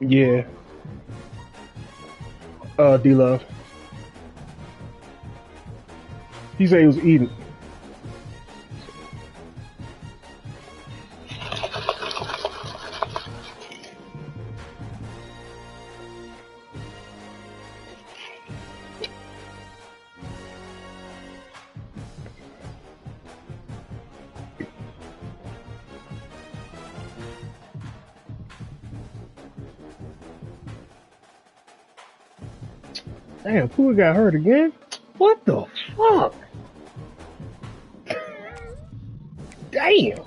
Yeah. D Love. He said he was eating. Damn, Pooh got hurt again? What the fuck? Damn.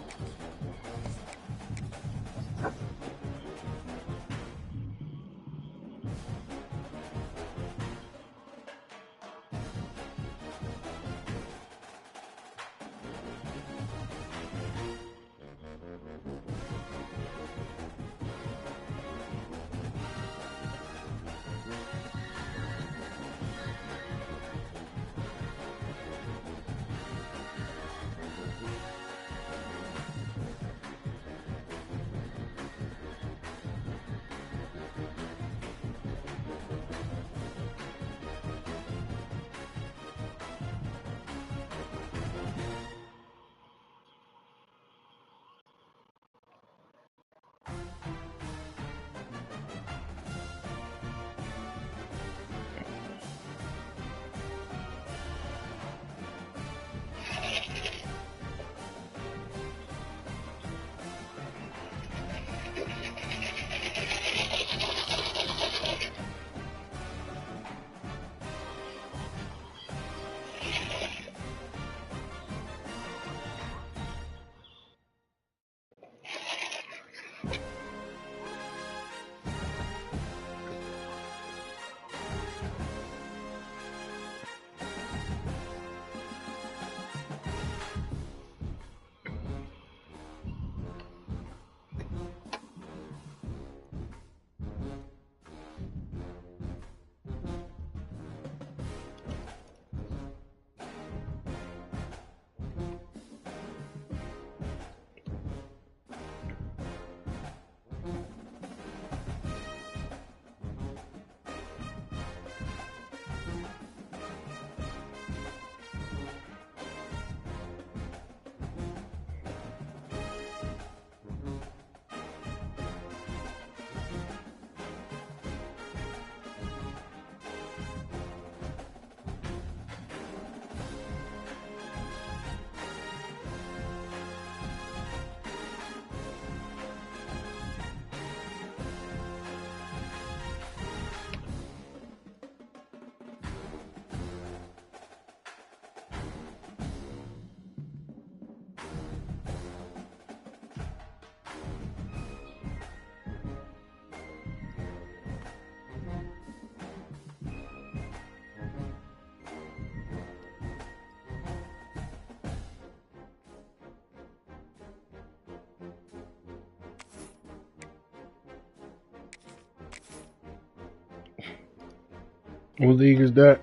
What league is that?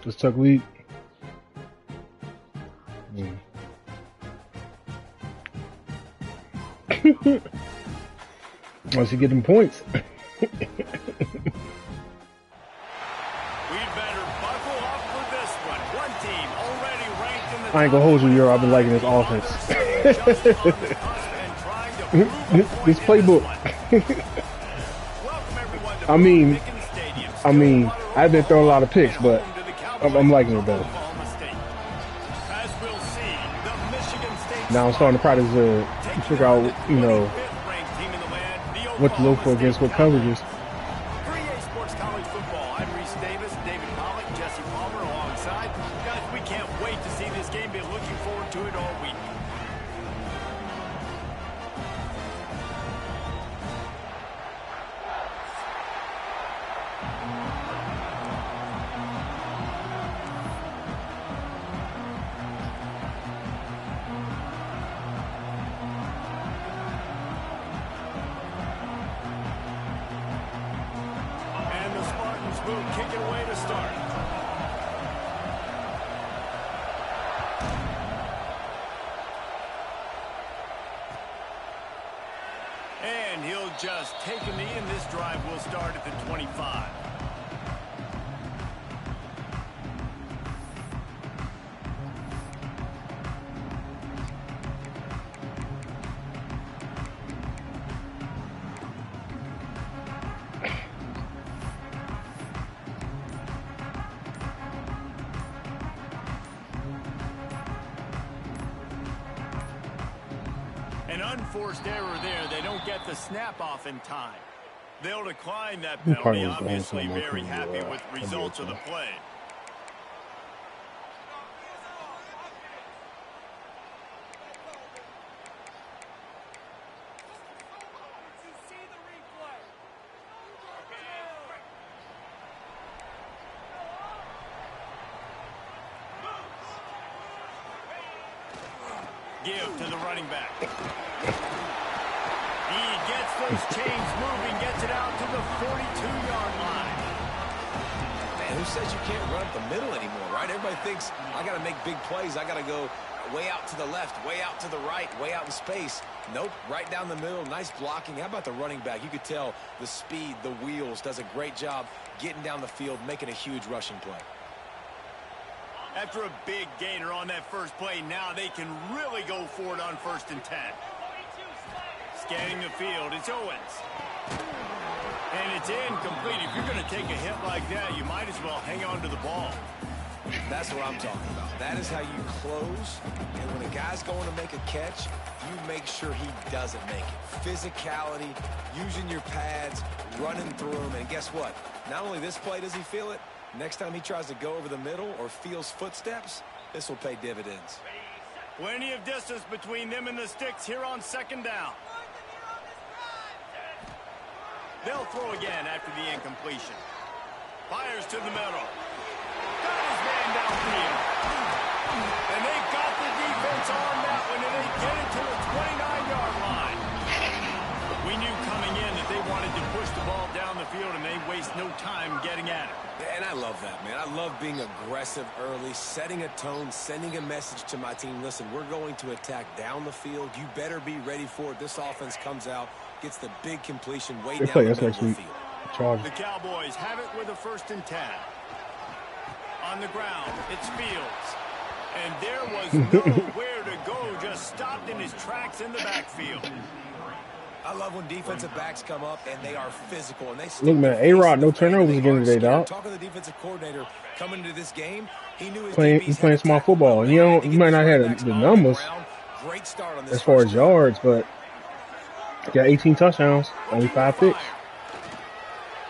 Just Tuck League. Once you get them points. I ain't gonna hold you, Euro. I've been liking this offense. This playbook. I mean, I've been throwing a lot of picks, but I'm liking it better. Now I'm starting to try to figure out, what to look for against what coverages. And he'll just take a knee, and this drive will start at the 25. An unforced error there. They don't get the snap off in time. They'll decline that penalty. Obviously very happy with the results of the play. Give to the running back. He gets those chains moving, gets it out to the 42-yard line. Man, who says you can't run up the middle anymore, right? Everybody thinks, I got to make big plays. I got to go way out to the left, way out to the right, way out in space. Nope, right down the middle. Nice blocking. How about the running back? You could tell the speed, the wheels, does a great job getting down the field, making a huge rushing play. After a big gainer on that first play, now they can really go for it on 1st and 10. Scanning the field, it's Owens. And it's incomplete. If you're going to take a hit like that, you might as well hang on to the ball. That's what I'm talking about. That is how you close. And when a guy's going to make a catch, you make sure he doesn't make it. Physicality, using your pads, running through them. And guess what? Not only this play does he feel it, next time he tries to go over the middle or feels footsteps, this will pay dividends. Plenty of distance between them and the sticks here on 2nd down. They'll throw again after the incompletion. Fires to the middle. Got his man downfield. And they got the defense on that one, and they get it to the 29-yard line. We knew coming in that they wanted to push the ball down the field, and they waste no time getting at it. And I love that, man. I love being aggressive early, setting a tone, sending a message to my team. Listen, we're going to attack down the field. You better be ready for it. This offense comes out, gets the big completion way down the middle of the field. The Cowboys have it with a 1st and 10. On the ground, it's Fields. And there was nowhere to go, just stopped in his tracks in the backfield. I love when defensive backs come up and they are physical. And they look, man, A-Rod, no turnovers again today, dog. Talking to the defensive coordinator coming into this game, he knew he's playing small football. You know, you might not have the numbers Great start on this as far as yards, but got 18 touchdowns, only 5 picks.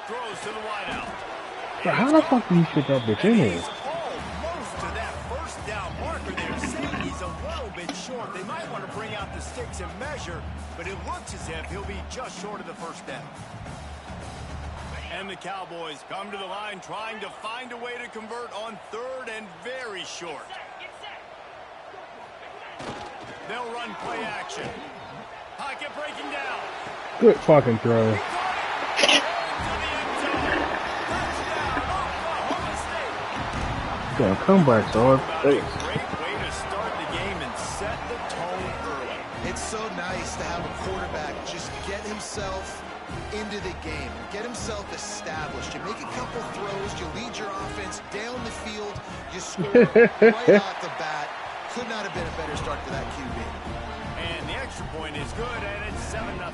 Throws to the wideout. But how the fuck do you fit that bitch in there? Almost to that 1st down marker there. Safety's a little bit short. They might want to bring out the sticks and measure, but it looks as if he'll be just short of the 1st down. And the Cowboys come to the line trying to find a way to convert on 3rd and very short. They'll run play action. Pocket breaking down. Good fucking throw. Yeah, comeback, dog. Great way to start the game and set the tone early. It's so nice to have a quarterback just get himself into the game, get himself established. You make a couple throws, you lead your offense down the field, you score right off the bat. Could not have been a better start for that QB. And the extra point is good, and it's 7-0.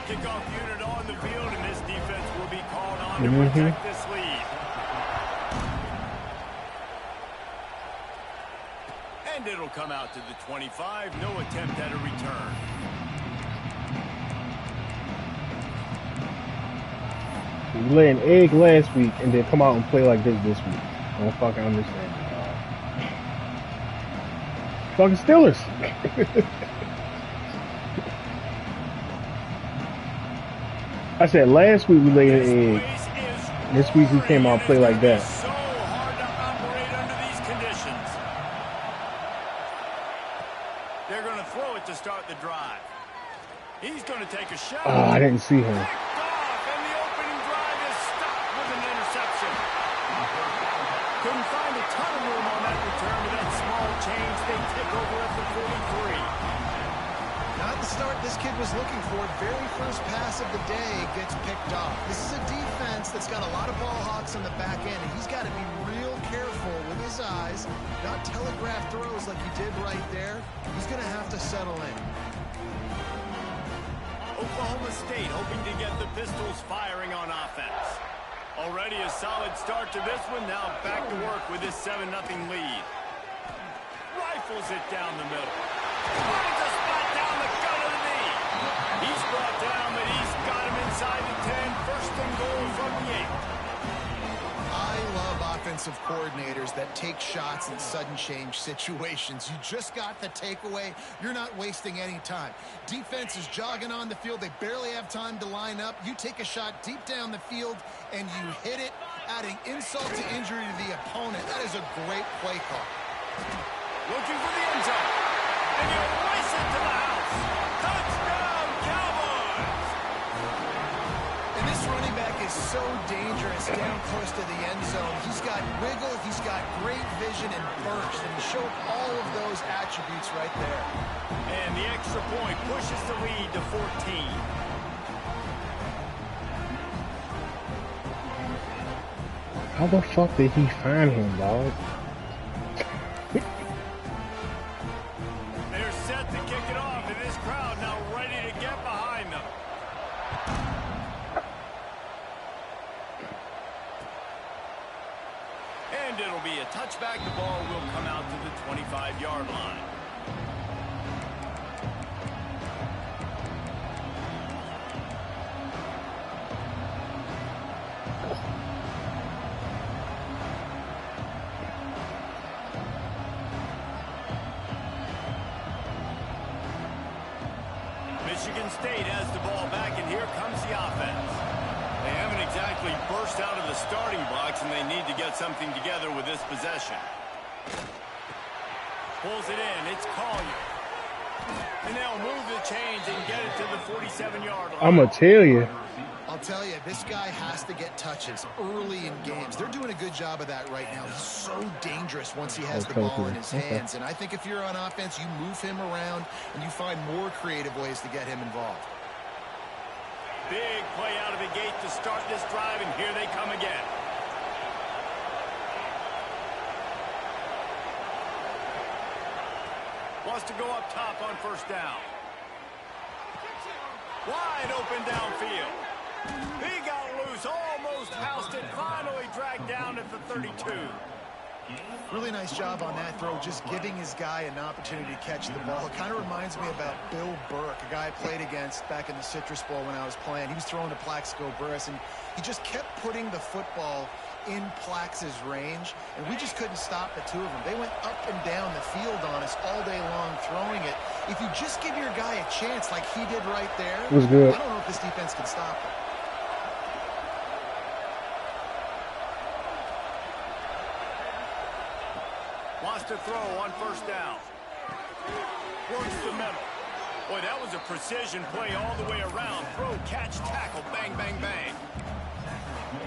Kickoff unit on the field, and this defense will be called on to protect this lead. And it'll come out to the 25. No attempt at a return. We lay an egg last week and then come out and play like this week. I don't fucking understand. Fucking Steelers. I said last week we laid an egg. This week we came out and played like that. So hard to operate under these conditions. They're going to throw it to start the drive. He's going to take a shot. Oh, I didn't see him. Couldn't find a ton of room on that return to that small change. They take over at the 43. this kid was looking for. Very first pass of the day gets picked off. This is a defense that's got a lot of ball hawks on the back end, and he's got to be real careful with his eyes, not telegraph throws like he did right there. He's going to have to settle in. Oklahoma State hoping to get the Pistols firing on offense. Already a solid start to this one. Now back to work with this 7-0 lead. Rifles it down the middle. Finds a spot down the gut of the knee. He's brought down, but he's got him inside the 10. First and goal from the 8. I love offensive coordinators that take shots in sudden change situations. You just got the takeaway. You're not wasting any time. Defense is jogging on the field. They barely have time to line up. You take a shot deep down the field, and you hit it, adding insult to injury to the opponent. That is a great play call. Looking for the end zone. And he'll race it to the house. Touchdown, Cowboys! And this running back is so dangerous down close to the end zone. He's got wiggle, he's got great vision and burst, and he showed all of those attributes right there. And the extra point pushes the lead to 14. How the fuck did he find him, dog? They're set to kick it off, and this crowd now ready to get behind them. And it'll be a touchback. The ball will come out to the 25-yard line. Michigan State has the ball back, and here comes the offense. They haven't exactly burst out of the starting blocks, and they need to get something together with this possession. Pulls it in. It's Collier. And they'll move the chains and get it to the 47-yard line. I'm going to tell you. I'll tell you, this guy has to get touches early in games. They're doing a good job of that right now. He's so dangerous once he has the ball in his hands. And I think if you're on offense, you move him around and you find more creative ways to get him involved. Big play out of the gate to start this drive, and here they come again. Wants to go up top on first down. Wide open downfield. He got loose, almost housed it, finally dragged down at the 32. Really nice job on that throw, just giving his guy an opportunity to catch the ball. It kind of reminds me about Bill Burke, a guy I played against back in the Citrus Bowl when I was playing. He was throwing to Plaxico Burress, and he just kept putting the football in Plax's range, and we just couldn't stop the two of them. They went up and down the field on us all day long throwing it. If you just give your guy a chance like he did right there, It was good. I don't know if this defense can stop him. Wants to throw on first down. Works the middle. Boy, that was a precision play all the way around. Throw, catch, tackle, bang, bang, bang.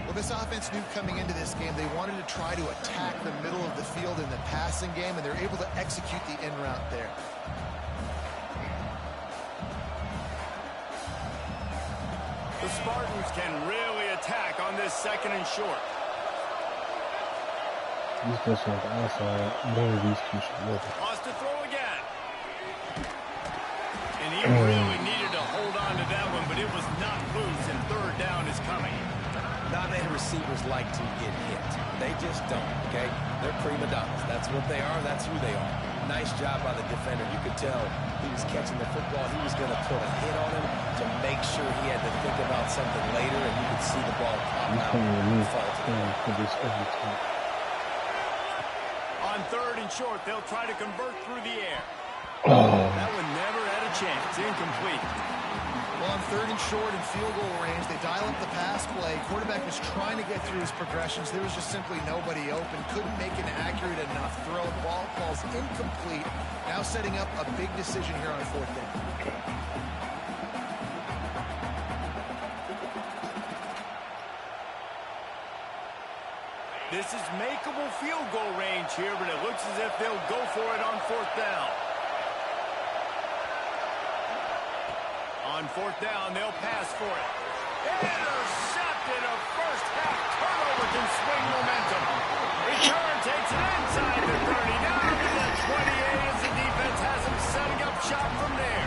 Well, this offense knew coming into this game they wanted to try to attack the middle of the field in the passing game, and they're able to execute the in route there. The Spartans can really attack on this second and short. These guys on the outside. One of these two should work. Wants to throw again. And he really needed to hold on to that one, but it was not loose, and third down is coming. Not many receivers like to get hit. They just don't, okay? They're prima donnas. That's what they are. That's who they are. Nice job by the defender. You could tell he was catching the football. He was going to put a hit on him to make sure he had to think about something later, and you could see the ball pop out. On third and short, they'll try to convert through the air. Oh. That one never had a chance. Incomplete. Well, on third and short and field goal range, they dial up the pass play. Quarterback was trying to get through his progressions. There was just simply nobody open. Couldn't make an accurate enough throw. The ball falls incomplete. Now setting up a big decision here on fourth down. This is makeable field goal range here, but it looks as if they'll go for it on fourth down. On fourth down, they'll pass for it. Intercepted. A first half turnover can swing momentum. Return takes it inside the 30. Now to the 28 as the defense has him setting up shop from there.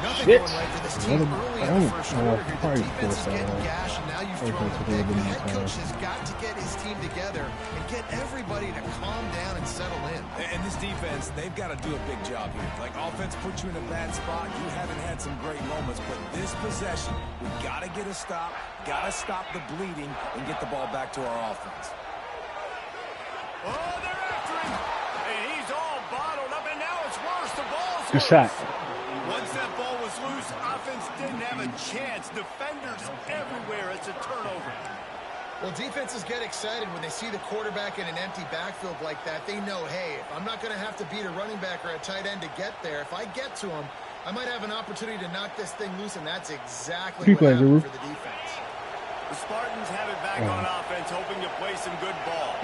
Nothing Shit. going right for this team early in the first quarter here. The defense is getting gashed, and now you've thrown a pick. The head coach has got to get his team together and get everybody to calm down and settle in. And this defense, they've got to do a big job here. Like, offense put you in a bad spot. You haven't had some great moments, but this possession, we got to get a stop, got to stop the bleeding, and get the ball back to our offense. Oh, they're after him. And he's all bottled up, and now it's worse. The ball's Good loose. shot. Once that ball was loose, offense didn't have a chance. Defenders everywhere. It's a turnover. Well, defenses get excited when they see the quarterback in an empty backfield like that. They know, hey, if I'm not going to have to beat a running back or a tight end to get there, if I get to him, I might have an opportunity to knock this thing loose, and that's exactly what happened for the defense. The Spartans have it back on offense, hoping to play some good ball.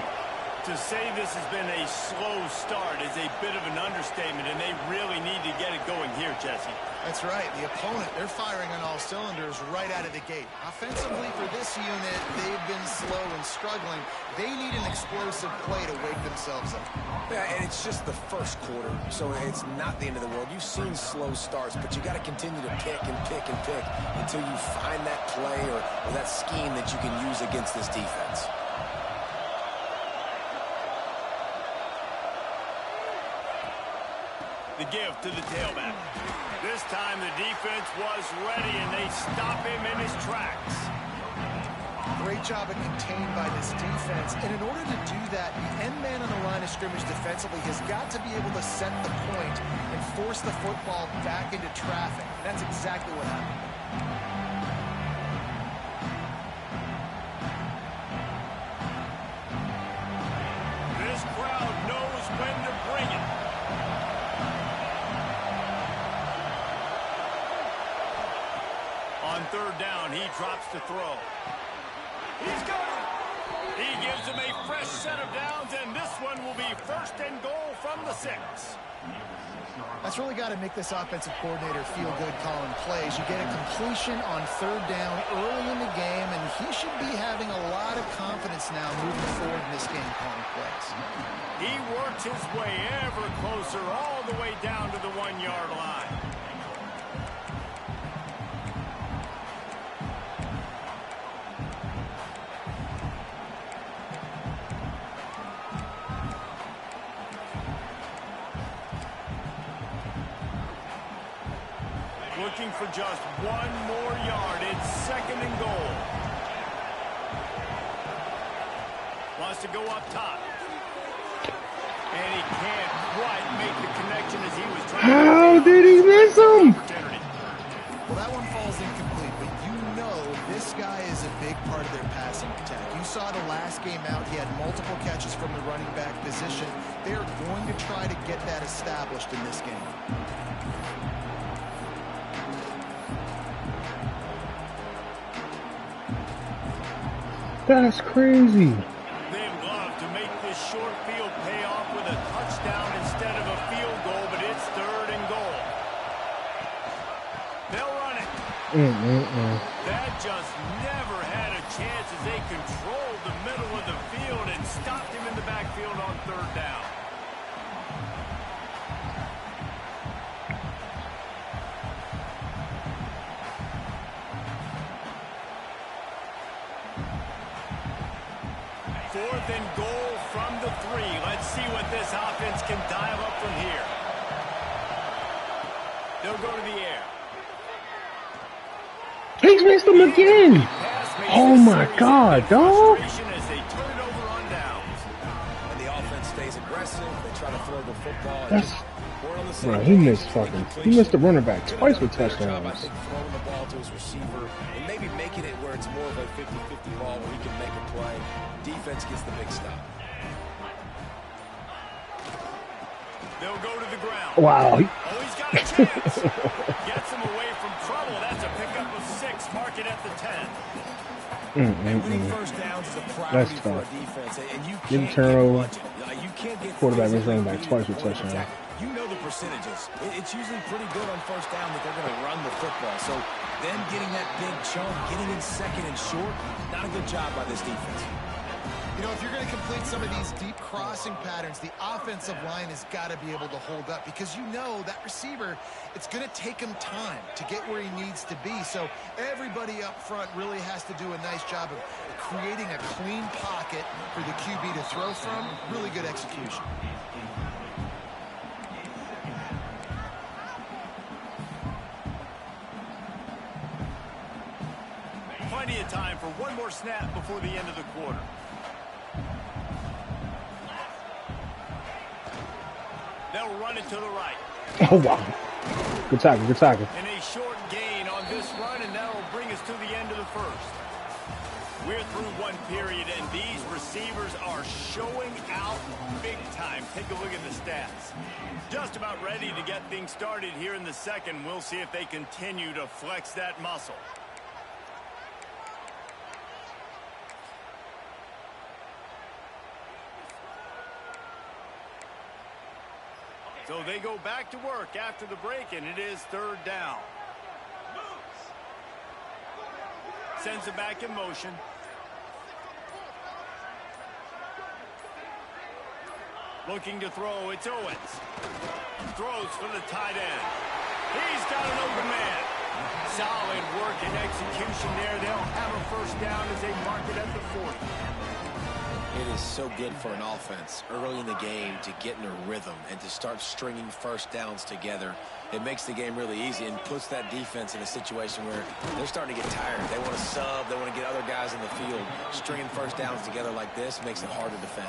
To say this has been a slow start is a bit of an understatement, and they really need to get it going here, Jesse. That's right. The opponent, they're firing on all cylinders right out of the gate. Offensively for this unit, they've been slow and struggling. They need an explosive play to wake themselves up. Yeah, and it's just the first quarter, so it's not the end of the world. You've seen slow starts, but you got to continue to pick and pick and pick until you find that play or that scheme that you can use against this defense. The give to the tailback. This time the defense was ready, and they stop him in his tracks. Great job of contained by this defense. And in order to do that, the end man on the line of scrimmage defensively has got to be able to set the point and force the football back into traffic. That's exactly what happened. This crowd knows when to bring it. On third down, he drops to throw. He's got it. He gives him a fresh set of downs, and this one will be first and goal from the 6. That's really got to make this offensive coordinator feel good calling plays. You get a completion on third down early in the game, and he should be having a lot of confidence now moving forward in this game calling plays. He works his way ever closer all the way down to the 1-yard line. Looking for just one more yard. It's second and goal. Wants to go up top. And he can't quite make the connection as he was trying to... How did he miss him? Well, that one falls incomplete, but you know this guy is a big part of their passing attack. You saw the last game out. He had multiple catches from the running back position. They are going to try to get that established in this game. That's crazy. They'd love to make this short field pay off with a touchdown instead of a field goal, but it's third and goal. They'll run it. That just never had a chance as they controlled the middle of the field and stopped him in the backfield on third down. Fourth and goal from the 3. Let's see what this offense can dial up from here. They'll go to the air. He's missed him again. Oh my God, dog. As they turn it over on downs. And the offense stays aggressive. They try to throw the football. That's, We're on the same bro, he page. missed fucking. He missed the running back twice with Better job, I touchdowns. think, throwing the ball to his receiver and maybe making it where it's more of a 50-50 ball where he can make a play. Defense gets the big stop. They'll go to the ground. Wow. Oh, he's got a chance. Gets him away from trouble. That's a pickup of 6. Mark it at the 10. And winning first downs is a priority That's for a tough. defense, and you Didn't can't turn get over. budget. You can't get Quarterback is running back physically twice beat with the point of touchdown. attack. You know the percentages. It's usually pretty good on first down that they're going to run the football. So them getting that big chunk, getting in second and short, not a good job by this defense. You know, if you're going to complete some of these deep crossing patterns, the offensive line has got to be able to hold up because you know that receiver, it's going to take him time to get where he needs to be. So everybody up front really has to do a nice job of creating a clean pocket for the QB to throw from. Really good execution. Plenty of time for one more snap before the end of the quarter. They'll run it to the right. Oh, wow. Good tackle, good tackle. And a short gain on this run, and that'll bring us to the end of the first. We're through one period, and these receivers are showing out big time. Take a look at the stats. Just about ready to get things started here in the second. We'll see if they continue to flex that muscle. So they go back to work after the break, and it is third down. Sends it back in motion. Looking to throw, it's Owens. Throws for the tight end. He's got an open man. Solid work and execution there. They'll have a first down as they mark it at the 40. It is so good for an offense early in the game to get in a rhythm and to start stringing first downs together. It makes the game really easy and puts that defense in a situation where they're starting to get tired. They want to sub. They want to get other guys in the field. Stringing first downs together like this makes it hard to defend.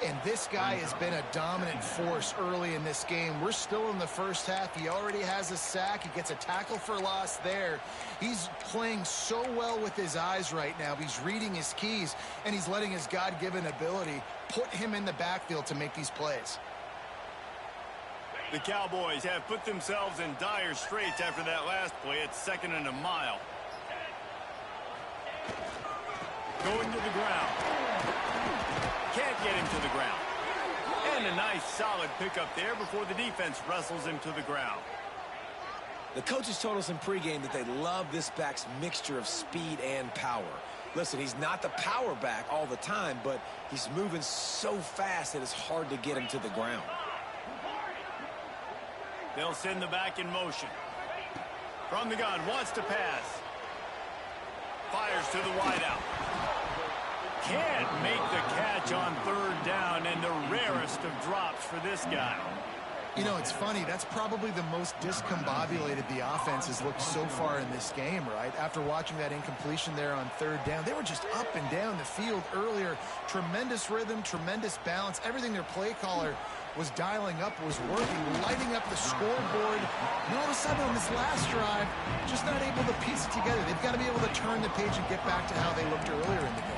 And this guy has been a dominant force early in this game. We're still in the first half. He already has a sack. He gets a tackle for loss there. He's playing so well with his eyes right now. He's reading his keys, and he's letting his God-given ability put him in the backfield to make these plays. The Cowboys have put themselves in dire straits after that last play. It's 2nd and a mile. Going to the ground. Can't get him to the ground. And a nice solid pickup there before the defense wrestles him to the ground. The coaches told us in pregame that they love this back's mixture of speed and power. Listen, he's not the power back all the time, but he's moving so fast that it's hard to get him to the ground. They'll send the back in motion. From the gun, wants to pass. Fires to the wideout. Can't make the catch on third down, and the rarest of drops for this guy. You know, it's funny. That's probably the most discombobulated the offense has looked so far in this game, right? After watching that incompletion there on third down, they were just up and down the field earlier. Tremendous rhythm, tremendous balance. Everything their play caller was dialing up was working, lighting up the scoreboard. And all of a sudden on this last drive, just not able to piece it together. They've got to be able to turn the page and get back to how they looked earlier in the game.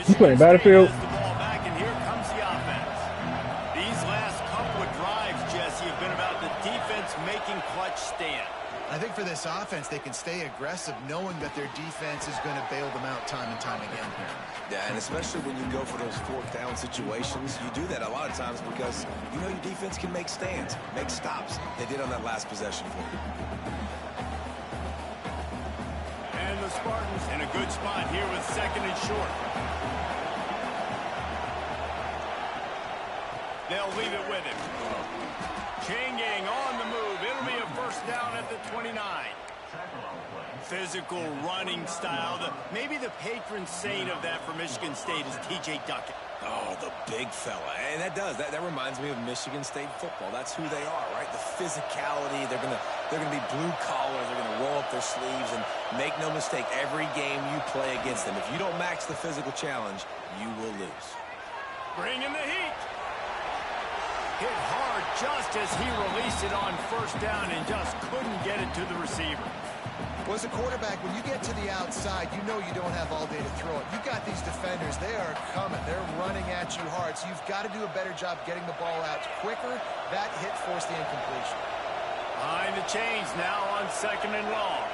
You playing Battlefield? The ball back, and here comes the offense. These last couple of drives, Jesse, have been about the defense making clutch stand. I think for this offense, they can stay aggressive knowing that their defense is going to bail them out time and time again here. Yeah, and especially when you go for those fourth down situations, you do that a lot of times because you know your defense can make stands, make stops. They did on that last possession for you. And the Spartans in a good spot here with 2nd and short. They'll leave it with him. Chain gang on the move. It'll be a first down at the 29. Physical running style. Maybe the patron saint of that for Michigan State is T.J. Duckett. Oh, the big fella. And that does. That reminds me of Michigan State football. That's who they are, right? The physicality. They're gonna be blue collar. They're gonna roll up their sleeves, and make no mistake, every game you play against them, if you don't match the physical challenge, you will lose. Bring in the heat. Hit hard just as he released it on first down and just couldn't get it to the receiver. Well, as a quarterback, when you get to the outside, you know you don't have all day to throw it. You got these defenders, they are coming. They're running at you hard, so you've got to do a better job getting the ball out quicker. That hit forced the incompletion. Behind the chains now on 2nd and long.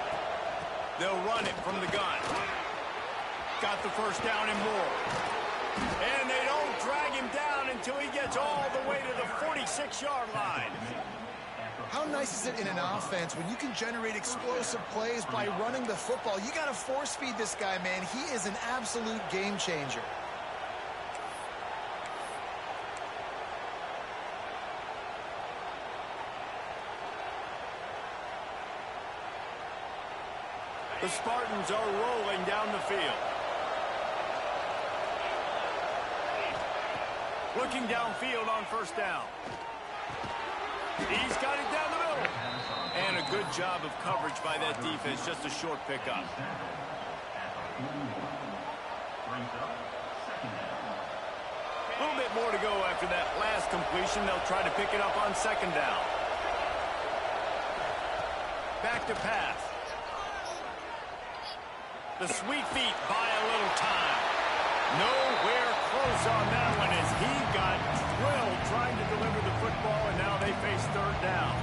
They'll run it from the gun. Got the first down and more. And they don't drag him down until he gets all the way to the 46-yard line. How nice is it in an offense when you can generate explosive plays by running the football? You got to force feed this guy, man. He is an absolute game changer. The Spartans are rolling down the field. Looking downfield on first down. He's got it down the middle. And a good job of coverage by that defense. Just a short pickup. A little bit more to go after that last completion. They'll try to pick it up on 2nd down. Back to pass. The sweet feet buy a little time. Nowhere close on that one as he got drilled trying to deliver the football, and now they face 3rd down.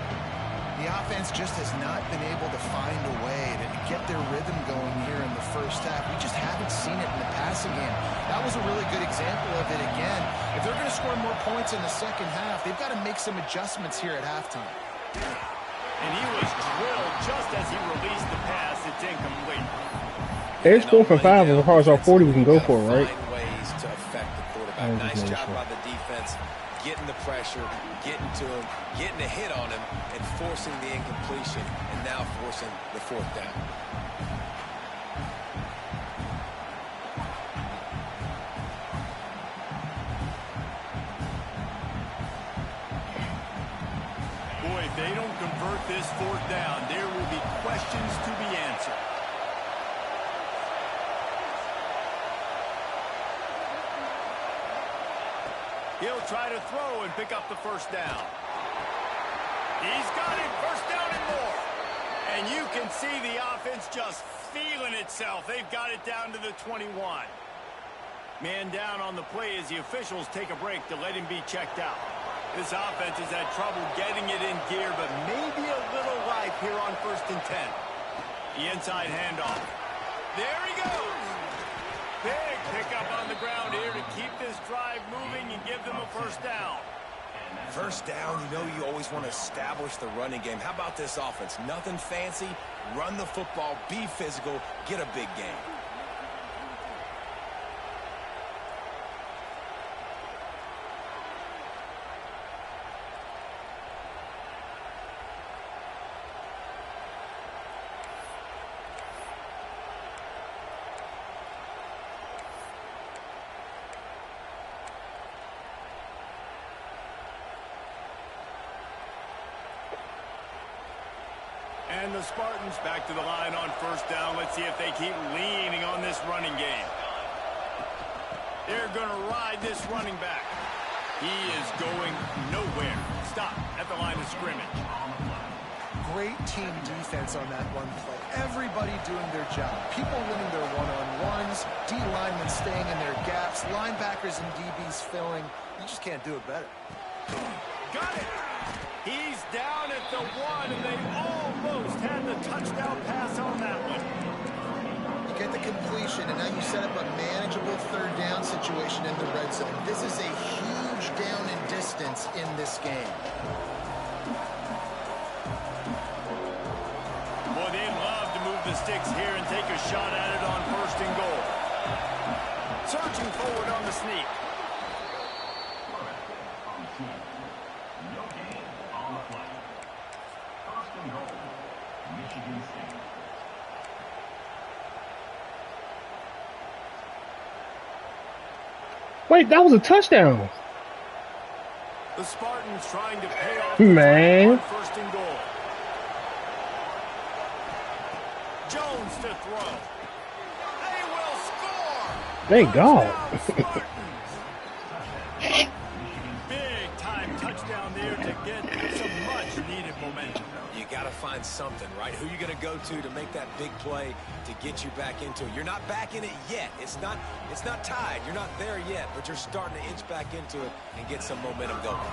The offense just has not been able to find a way to get their rhythm going here in the first half. We just haven't seen it in the passing game. That was a really good example of it again. If they're going to score more points in the second half, they've got to make some adjustments here at halftime. And he was drilled just as he released the pass. It's incomplete. It's 4 for 5 as far as our 40 we can go for, right? Ways to affect the quarterback. Nice job by the defense, getting the pressure, getting to him, getting a hit on him, and forcing the incompletion, and now forcing the 4th down. Boy, if they don't convert this 4th down, there will be questions to be answered. He'll try to throw and pick up the first down. He's got it, first down and more. And you can see the offense just feeling itself. They've got it down to the 21. Man down on the play as the officials take a break to let him be checked out. This offense has had trouble getting it in gear, but maybe a little life here on 1st and 10. The inside handoff. There he goes. Big pickup on the ground here to keep this drive moving and give them a first down. First down, you know you always want to establish the running game. How about this offense? Nothing fancy. Run the football, be physical, get a big game. And the Spartans back to the line on first down. Let's see if they keep leaning on this running game. They're going to ride this running back. He is going nowhere. Stop at the line of scrimmage. Great team defense on that one play. Everybody doing their job. People winning their one-on-ones, D linemen staying in their gaps, linebackers and DBs filling. You just can't do it better. Got it. He's down at the 1, and they almost had the touchdown pass on that one. You get the completion, and now you set up a manageable 3rd down situation in the red zone. This is a huge down in distance in this game. Boy, they'd love to move the sticks here and take a shot at it on 1st and goal. Searching forward on the sneak. Wait, that was a touchdown. The Spartans trying to pay off Man. 1st and goal. Jones to throw. They will score. Thank God. Big time touchdown there to get some much needed momentum. You got to find something, right? Who you going to go to make that big play to get you back into it? You're not back in it yet. It's not tied. You're not there yet, but you're starting to inch back into it and get some momentum going.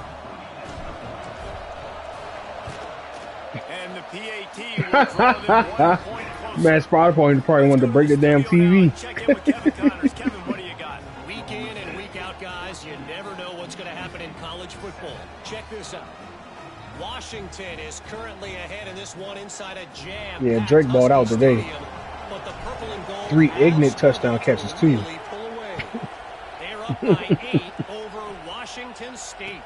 And the PAT will draw them 1 point closer. Man, Spotify probably wanted to break the damn TV. Check in with Kevin Connors. Kevin, what do you got? Week in and week out, guys, you never know what's going to happen in college football. Check this out. Washington is currently ahead in this one inside a jam. Yeah, Drake balled out today. But the purple and gold 3 ignorant touchdown catches, too. really pull away. They're up by 8 over Washington State.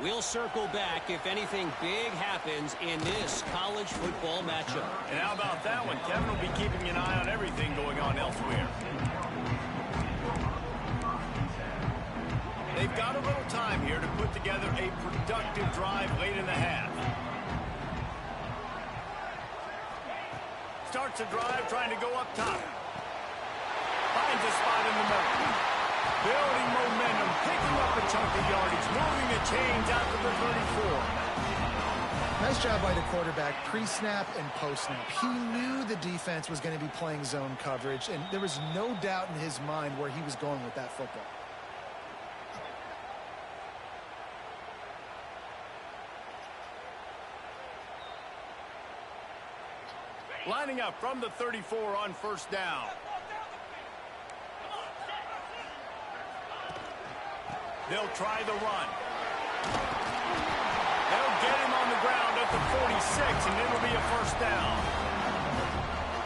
We'll circle back if anything big happens in this college football matchup. And how about that one? Kevin will be keeping an eye on everything going on elsewhere. They've got a little time here to put together a productive drive late in the half. Starts a drive trying to go up top. Finds a spot in the middle. Building momentum, picking up a chunk of yardage, moving the chains out to the 34. Nice job by the quarterback, pre-snap and post-snap. He knew the defense was going to be playing zone coverage, and there was no doubt in his mind where he was going with that football. Lining up from the 34 on first down. They'll try the run. They'll get him on the ground at the 46, and it'll be a first down.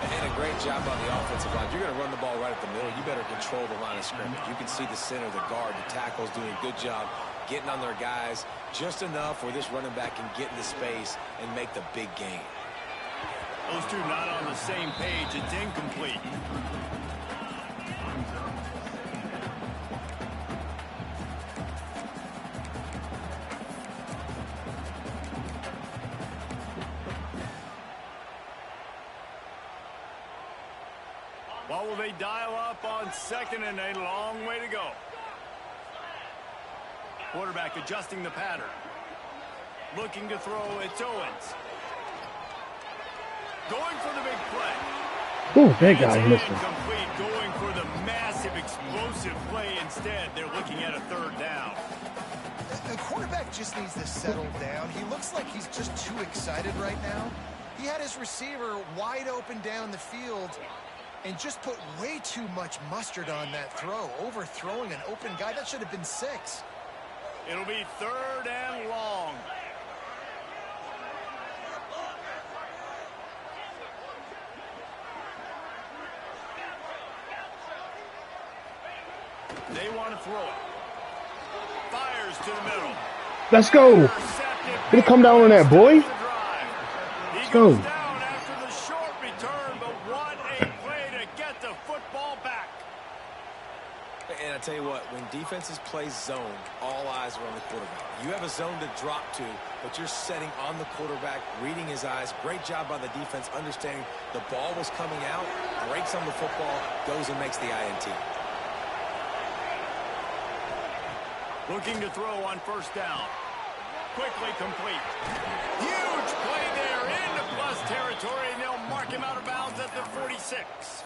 And a great job on the offensive line. If you're going to run the ball right at the middle, you better control the line of scrimmage. You can see the center, the guard, the tackles doing a good job getting on their guys just enough where this running back can get into space and make the big gain. Those two not on the same page. It's incomplete. What will they dial up on second and a long way to go? Quarterback adjusting the pattern. Looking to throw, it's Owens. Going for the big play. Oh, that guy missing. Incomplete, going for the massive explosive play instead. They're looking at a third down. The quarterback just needs to settle down. He looks like he's just too excited right now. He had his receiver wide open down the field and just put way too much mustard on that throw, overthrowing an open guy. That should have been 6. It'll be third and long. They want to throw it. Fires to the middle. Let's go. It'll come down on that, boy. Let's go. Down after the short return, but what a play to get the football back. And I tell you what, when defenses play zone, all eyes are on the quarterback. You have a zone to drop to, but you're setting on the quarterback, reading his eyes. Great job by the defense, understanding the ball was coming out, breaks on the football, goes and makes the INT. Looking to throw on first down. Quickly complete. Huge play there into plus territory, and they'll mark him out of bounds at the 46.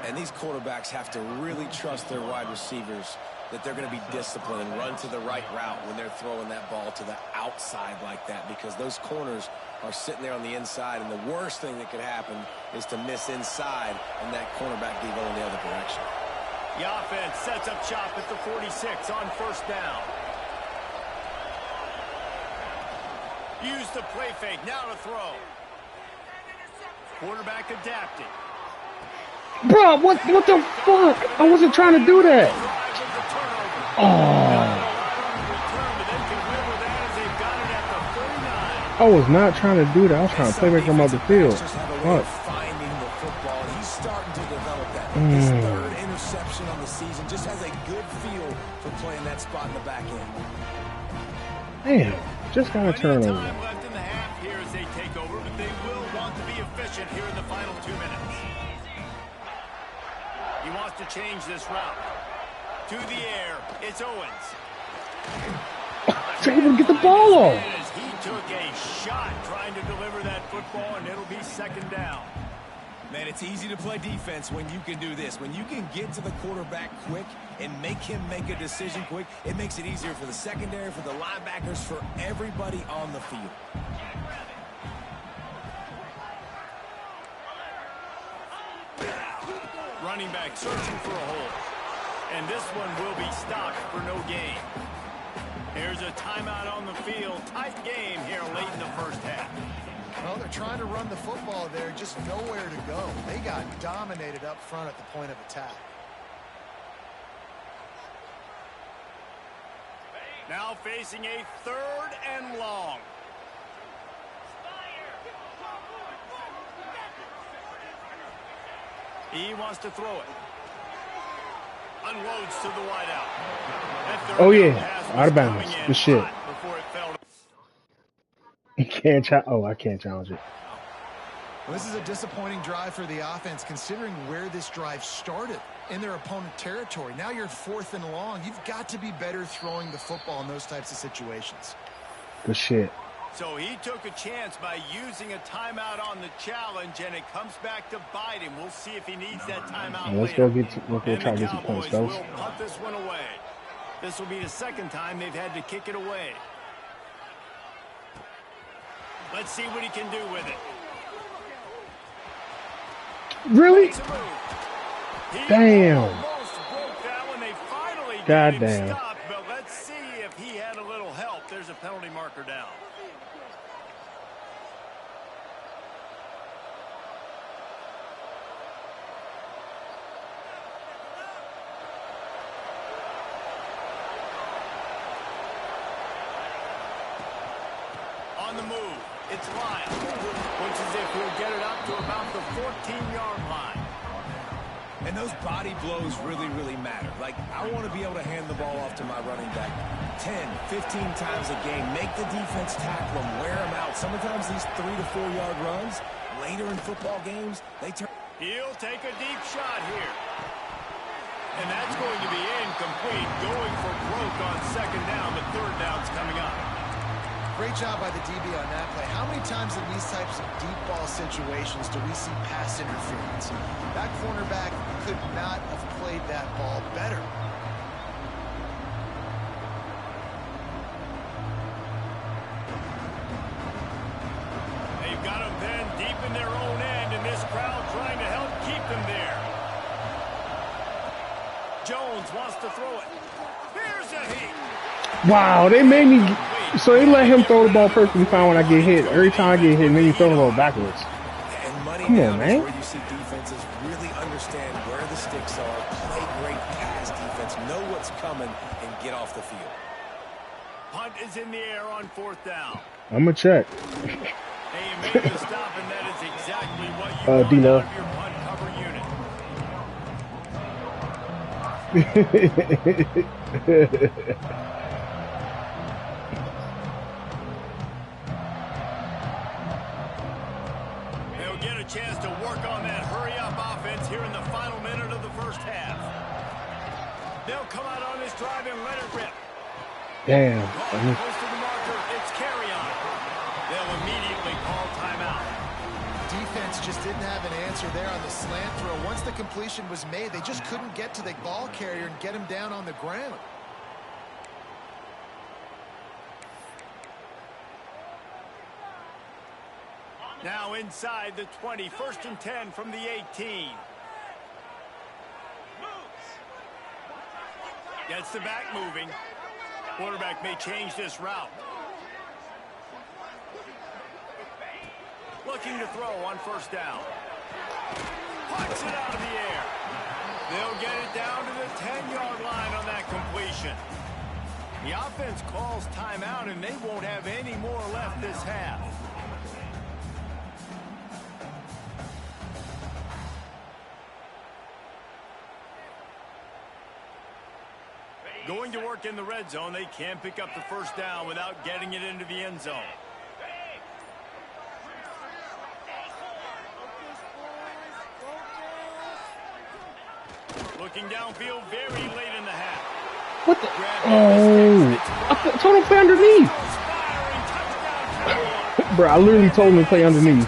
And these quarterbacks have to really trust their wide receivers that they're going to be disciplined and run to the right route when they're throwing that ball to the outside like that, because those corners are sitting there on the inside, and the worst thing that could happen is to miss inside and that cornerback be going the other direction. The offense sets up shop at the 46 on first down. Use the play fake, now to throw. Quarterback adapting. Bro, what the fuck? I wasn't trying to do that. Oh. I was not trying to do that. I was trying to play back from out the field. What? Finding the football. He's starting to develop that. His third interception on the season, just has a good feel for playing that spot in the back end. Damn, just got a turnover. Time left in the half here as they take over, but they will want to be efficient here in the final 2 minutes. He wants to change this route. To the air, it's Owens. He's able to get the ball off. As he took a shot trying to deliver that football, and it'll be second down. Man, it's easy to play defense when you can do this. When you can get to the quarterback quick and make him make a decision quick, it makes it easier for the secondary, for the linebackers, for everybody on the field. Running back searching for a hole. And this one will be stopped for no gain. Here's a timeout on the field. Tight game here late in the first half. Well, they're trying to run the football there, just nowhere to go. They got dominated up front at the point of attack. Now facing a 3rd and long. He wants to throw it. Unloads to the wideout. Oh yeah, out of bounds. Good shit. I can't challenge it. Well, this is a disappointing drive for the offense, considering where this drive started in their opponent territory. Now you're 4th and long. You've got to be better throwing the football in those types of situations. Good shit. So he took a chance by using a timeout on the challenge, and it comes back to bite him. We'll see if he needs that timeout Let's later. go try to get some points, fellas. Will punt this one away. This will be the 2nd time they've had to kick it away. Let's see what he can do with it. Really? Damn. Almost broke that one. They finally God got him damn. stopped, but let's see if he had a little help. There's a penalty marker down. On the move, it's Lyle. Looks as if he'll get it up to about the 14-yard line. And those body blows really, really matter. Like, I want to be able to hand the ball off to my running back 10, 15 times a game. Make the defense tackle them, wear them out. Sometimes these 3 to 4 yard runs, later in football games, they turn. He'll take a deep shot here. And that's going to be incomplete. Going for broke on 2nd down. The 3rd down's coming up. Great job by the DB on that play. How many times in these types of deep ball situations do we see pass interference? That cornerback could not have played that ball better. They've got them then deep in their own end, and this crowd trying to help keep them there. Jones wants to throw it. Here's a heat. Wow, they made me. So they let him throw the ball perfectly fine when I get hit. Every time I get hit, they throw the ball backwards. And money Come down on, is man. where you see defenses really understand where the sticks are, play great pass defense, know what's coming, and get off the field. Punt is in the air on 4th down. I'm gonna check. Hey, you made the stop, and that is exactly what you want D-Lo. out of your punt cover unit. They'll get a chance to work on that hurry-up offense here in the final minute of the first half. They'll come out on this drive and let it rip. Damn. Close to the marker, it's carry on. They'll immediately call timeout. Defense just didn't have an answer there on the slant throw. Once the completion was made, they just couldn't get to the ball carrier and get him down on the ground. Now inside the 20, 1st and 10 from the 18. Gets the back moving. Quarterback may change this route. Looking to throw on 1st down. Punts it out of the air. They'll get it down to the 10-yard line on that completion. The offense calls timeout, and they won't have any more left this half. Going to work in the red zone. They can't pick up the 1st down without getting it into the end zone. Looking downfield very late in the half. What the? Oh. I told him to play underneath. Firing touchdown Bro, I literally told him to play underneath. And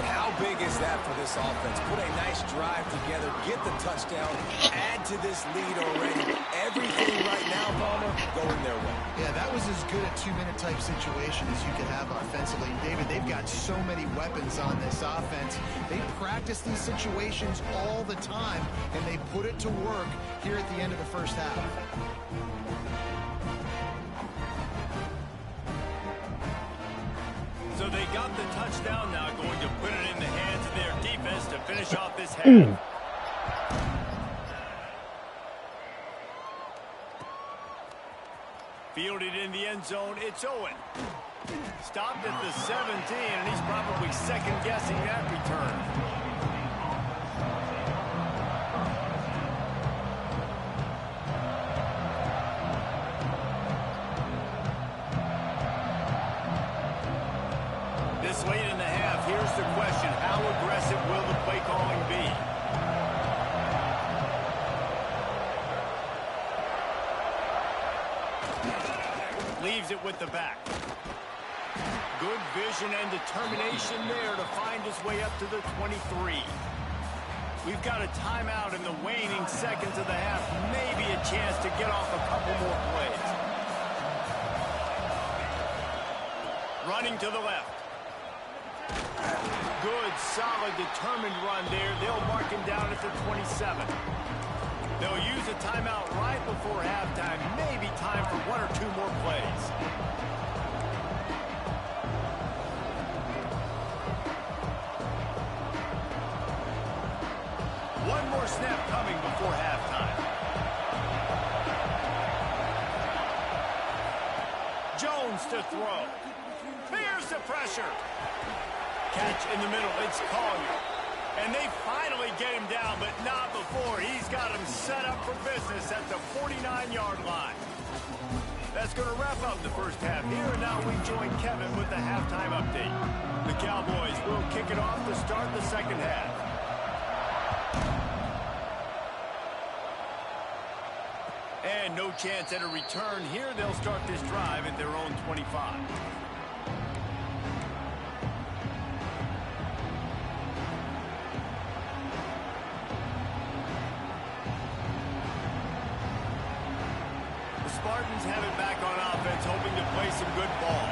how big is that for this offense? Put a nice drive together, get the touchdown, add to this lead already. Everything right now, Palmer, going their way. Yeah, that was as good a two-minute type situation as you could have offensively. And David, they've got so many weapons on this offense. They practice these situations all the time, and they put it to work here at the end of the first half. So they got the touchdown, now going to put it in the hands of their defense to finish off this half. Fielded in the end zone, it's Owen. Stopped at the 17, and he's probably second-guessing that return. This late in the half, here's the question. How aggressive will the play calling be? Leaves it with the back. Good vision and determination there to find his way up to the 23. We've got a timeout in the waning seconds of the half. Maybe a chance to get off a couple more plays. Running to the left. Good, solid, determined run there. They'll mark him down at the 27. They'll use a timeout right before halftime. Maybe time for one or two more plays. One more snap coming before halftime. Jones to throw. Fears the pressure. Catch in the middle. It's Collier. And they finally get him down, but not before. He's got him set up for business at the 49-yard line. That's going to wrap up the first half here, and now we join Kevin with the halftime update. The Cowboys will kick it off to start the second half. And no chance at a return here. They'll start this drive at their own 25. Spartans have it back on offense, hoping to play some good ball.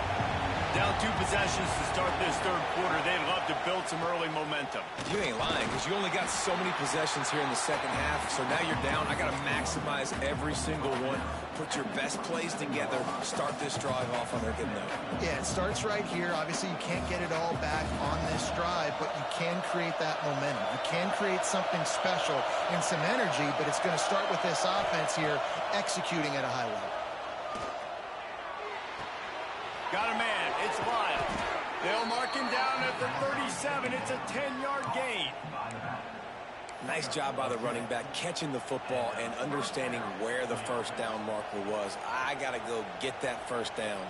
Down 2 possessions to start this third quarter. They'd love to build some early momentum. You ain't lying, because you only got so many possessions here in the second half, so now you're down. I got to maximize every single one. Put your best plays together. Start this drive off on a good note. Yeah, it starts right here. Obviously, you can't get it all back on this drive, but you can create that momentum. You can create something special and some energy, but it's going to start with this offense here executing at a high level. Got a man. It's Lyle. They'll mark him down at the 37. It's a 10-yard gain. Nice job by the running back, catching the football and understanding where the first down marker was. I got to go get that first down.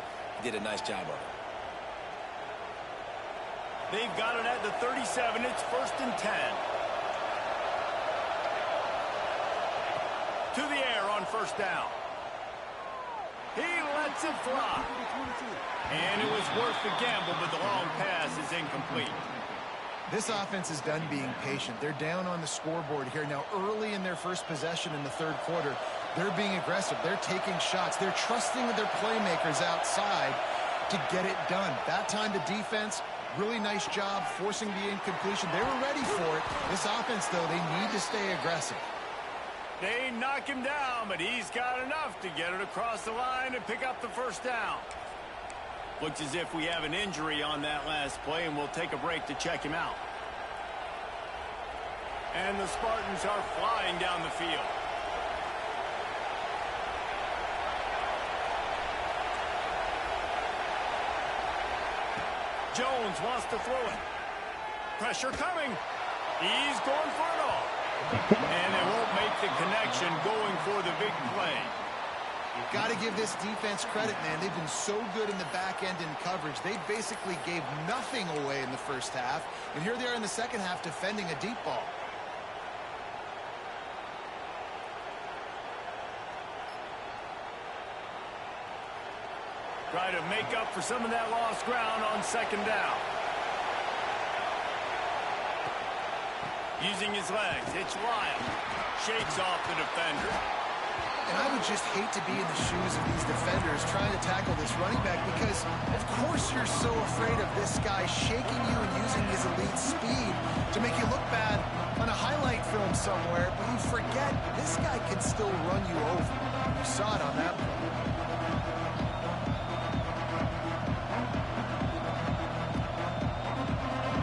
He did a nice job of it. They've got it at the 37. It's 1st and 10. To the air on first down. He lets it fly. And it was worth the gamble, but the long pass is incomplete. This offense is done being patient. They're down on the scoreboard here. Now, early in their first possession in the third quarter, they're being aggressive. They're taking shots. They're trusting their playmakers outside to get it done. That time, the defense, really nice job forcing the incompletion. They were ready for it. This offense, though, they need to stay aggressive. They knock him down, but he's got enough to get it across the line and pick up the first down. Looks as if we have an injury on that last play, and we'll take a break to check him out. And the Spartans are flying down the field. Jones wants to throw it. Pressure coming. He's going for it all. And they won't make the connection, going for the big play. You've got to give this defense credit, man. They've been so good in the back end in coverage. They basically gave nothing away in the first half. And here they are in the second half defending a deep ball. Try to make up for some of that lost ground on second down. Using his legs, it's Lyle. Shakes off the defender. And I would just hate to be in the shoes of these defenders trying to tackle this running back because, of course, you're so afraid of this guy shaking you and using his elite speed to make you look bad on a highlight film somewhere, but you forget this guy can still run you over. You saw it on that one.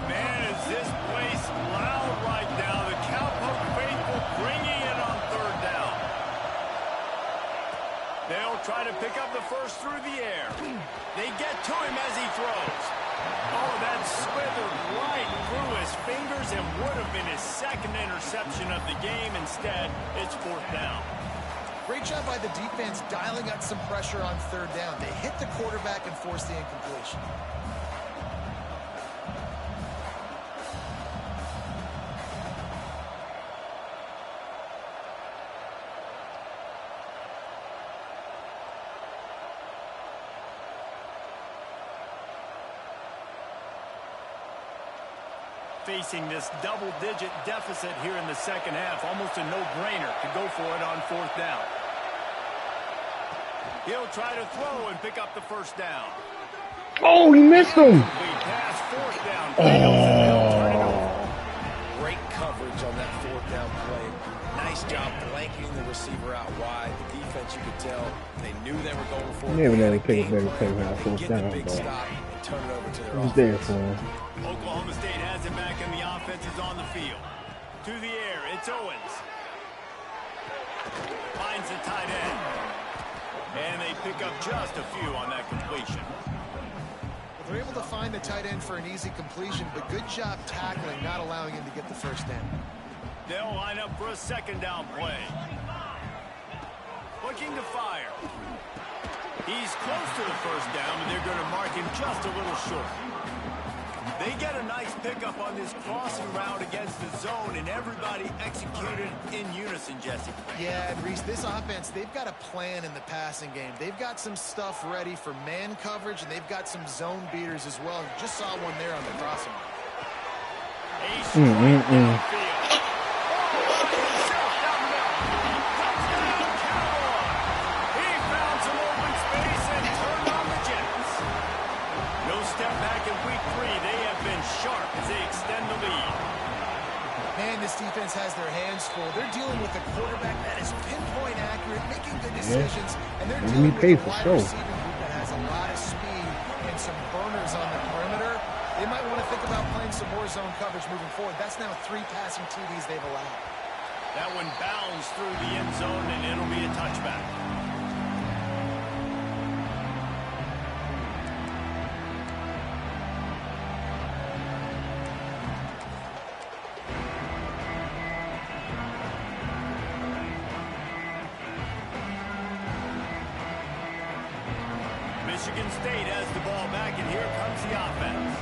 Man, is this place loud right now. The Cowpoke faithful bringing it on third down. They'll try to pick up the first through the air. They get to him as he throws. Oh, that slithered right through his fingers and would have been his second interception of the game. Instead, it's fourth down. Great job by the defense dialing up some pressure on third down. They hit the quarterback and forced the incompletion. Facing this double-digit deficit here in the second half, almost a no-brainer to go for it on fourth down. He'll try to throw and pick up the first down. Oh, he missed him. Pass, fourth down. Oh. Great coverage on that fourth down play. Nice job blanketing the receiver out wide. The defense, you could tell, they knew they were going for it. Never let him pick a better play when I fourth down. Big stop and turn it over to their He's offense. there for him. Oklahoma State has him back and the offense is on the field. To the air, it's Owens. Finds the tight end. And they pick up just a few on that completion. Well, they're able to find the tight end for an easy completion, but good job tackling, not allowing him to get the first down. They'll line up for a second down play. Looking to fire. He's close to the first down, but they're going to mark him just a little short. They get a nice pickup on this crossing route against the zone, and everybody executed in unison, Jesse. Yeah, and Reese, this offense, they've got a plan in the passing game. They've got some stuff ready for man coverage, and they've got some zone beaters as well. Just saw one there on the crossing route. A straight downfield. He found some open space and turned on the Jets. No step back in week 3. They have been sharp as they extend the lead. Man, this defense has their hands full. They're dealing with a quarterback that is pinpoint accurate, making good decisions, and they're dealing with a wide receiving group that has a lot of speed and some burners on the perimeter. They might want to think about playing some more zone coverage moving forward. That's now 3 passing TDs they've allowed. That one bounds through the end zone, and it'll be a touchback. Michigan State has the ball back, and here comes the offense.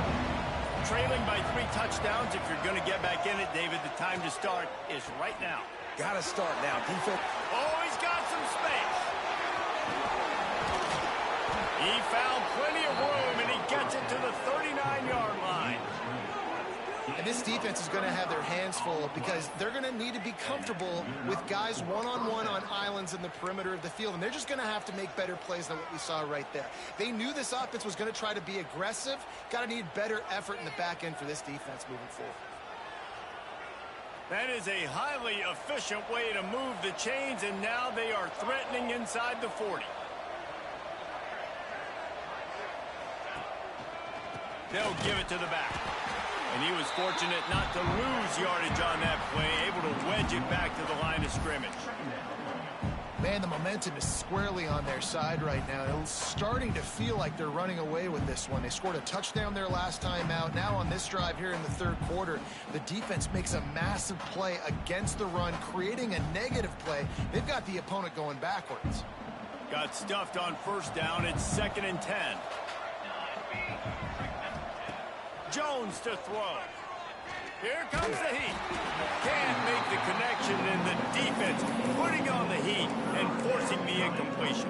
Trailing by 3 touchdowns. If you're going to get back in it, David, the time to start is right now. Got to start now. Defense. Oh, he's got some space. He found plenty of room, and he gets it to the 39-yard line. And this defense is going to have their hands full because they're going to need to be comfortable with guys one-on-one on islands in the perimeter of the field. And they're just going to have to make better plays than what we saw right there. They knew this offense was going to try to be aggressive. Got to need better effort in the back end for this defense moving forward. That is a highly efficient way to move the chains, and now they are threatening inside the 40. They'll give it to the back. And he was fortunate not to lose yardage on that play, able to wedge it back to the line of scrimmage. Man, the momentum is squarely on their side right now. It's starting to feel like they're running away with this one. They scored a touchdown their last time out. Now on this drive here in the third quarter, the defense makes a massive play against the run, creating a negative play. They've got the opponent going backwards. Got stuffed on first down. It's 2nd and 10. Jones to throw. Here comes the heat. Can't make the connection, and the defense putting on the heat and forcing the incompletion.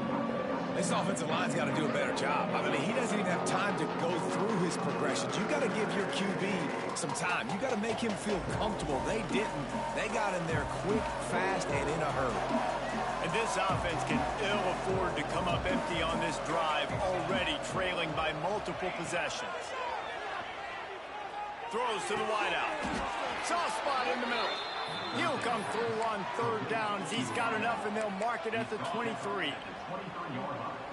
This offensive line's got to do a better job. I mean, he doesn't even have time to go through his progressions. You got to give your QB some time. You got to make him feel comfortable. They didn't. They got in there quick, fast, and in a hurry. And this offense can ill afford to come up empty on this drive, already trailing by multiple possessions. Throws to the wideout. Soft spot in the middle. He'll come through on third downs. He's got enough, and they'll mark it at the 23.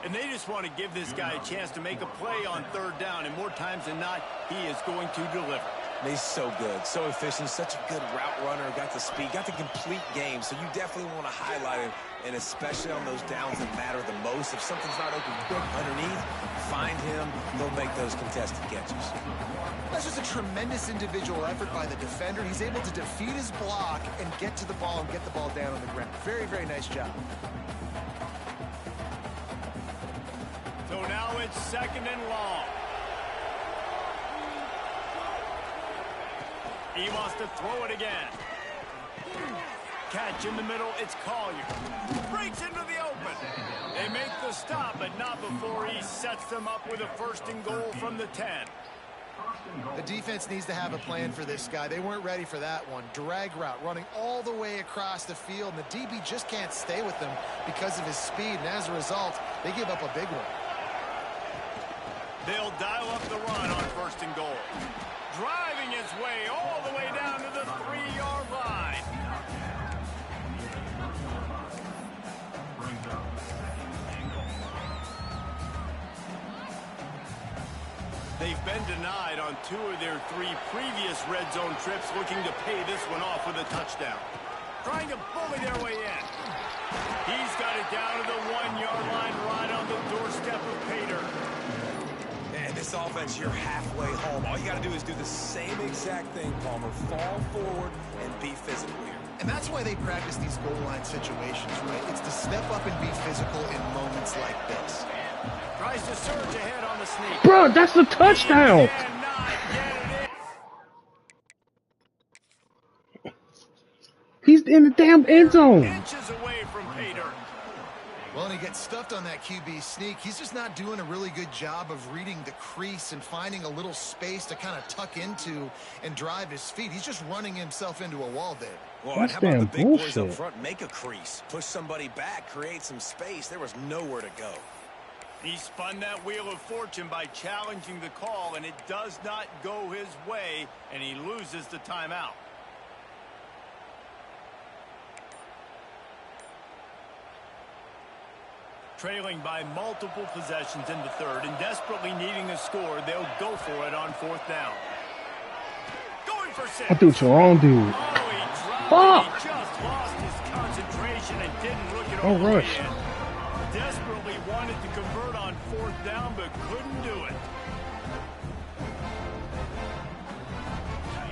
And they just want to give this guy a chance to make a play on third down, and more times than not, he is going to deliver. He's so good, so efficient, such a good route runner, got the speed, got the complete game, so you definitely want to highlight him, and especially on those downs that matter the most. If something's not open quick underneath, find him, he'll make those contested catches. That's just a tremendous individual effort by the defender. He's able to defeat his block and get to the ball and get the ball down on the ground. Very, very nice job. So now it's second and long. He wants to throw it again. Catch in the middle, it's Collier. Breaks into the open. They make the stop, but not before he sets them up with a first and goal from the 10. The defense needs to have a plan for this guy. They weren't ready for that one. Drag route, running all the way across the field, and the DB just can't stay with them because of his speed, and as a result, they give up a big one. They'll dial up the run on first and goal. Driving his way all the way down to the 3-yard line. They've been denied on 2 of their 3 previous red zone trips, looking to pay this one off with a touchdown. Trying to bully their way in. He's got it down to the 1-yard line, right on the doorstep of Pater. And this offense, you're halfway home. All you got to do is do the same exact thing, Palmer. Fall forward and be physical here. And that's why they practice these goal line situations, right? It's to step up and be physical in moments like this. Tries to surge ahead on the sneak. Bro, that's the touchdown. He's in the damn end zone. Inches away from Pater. Well, and he gets stuffed on that QB sneak. He's just not doing a really good job of reading the crease and finding a little space to kind of tuck into and drive his feet. He's just running himself into a wall there. Well, and how about the big boys up front? Make a crease. Push somebody back. Create some space. There was nowhere to go. He spun that wheel of fortune by challenging the call, and it does not go his way, and he loses the timeout. Trailing by multiple possessions in the third and desperately needing a score, they'll go for it on 4th down. Going for 6. I threw it to the wrong dude. Oh, he dropped. He just lost his concentration and didn't look at all the way in. Desperately wanted to convert on 4th down, but couldn't do it.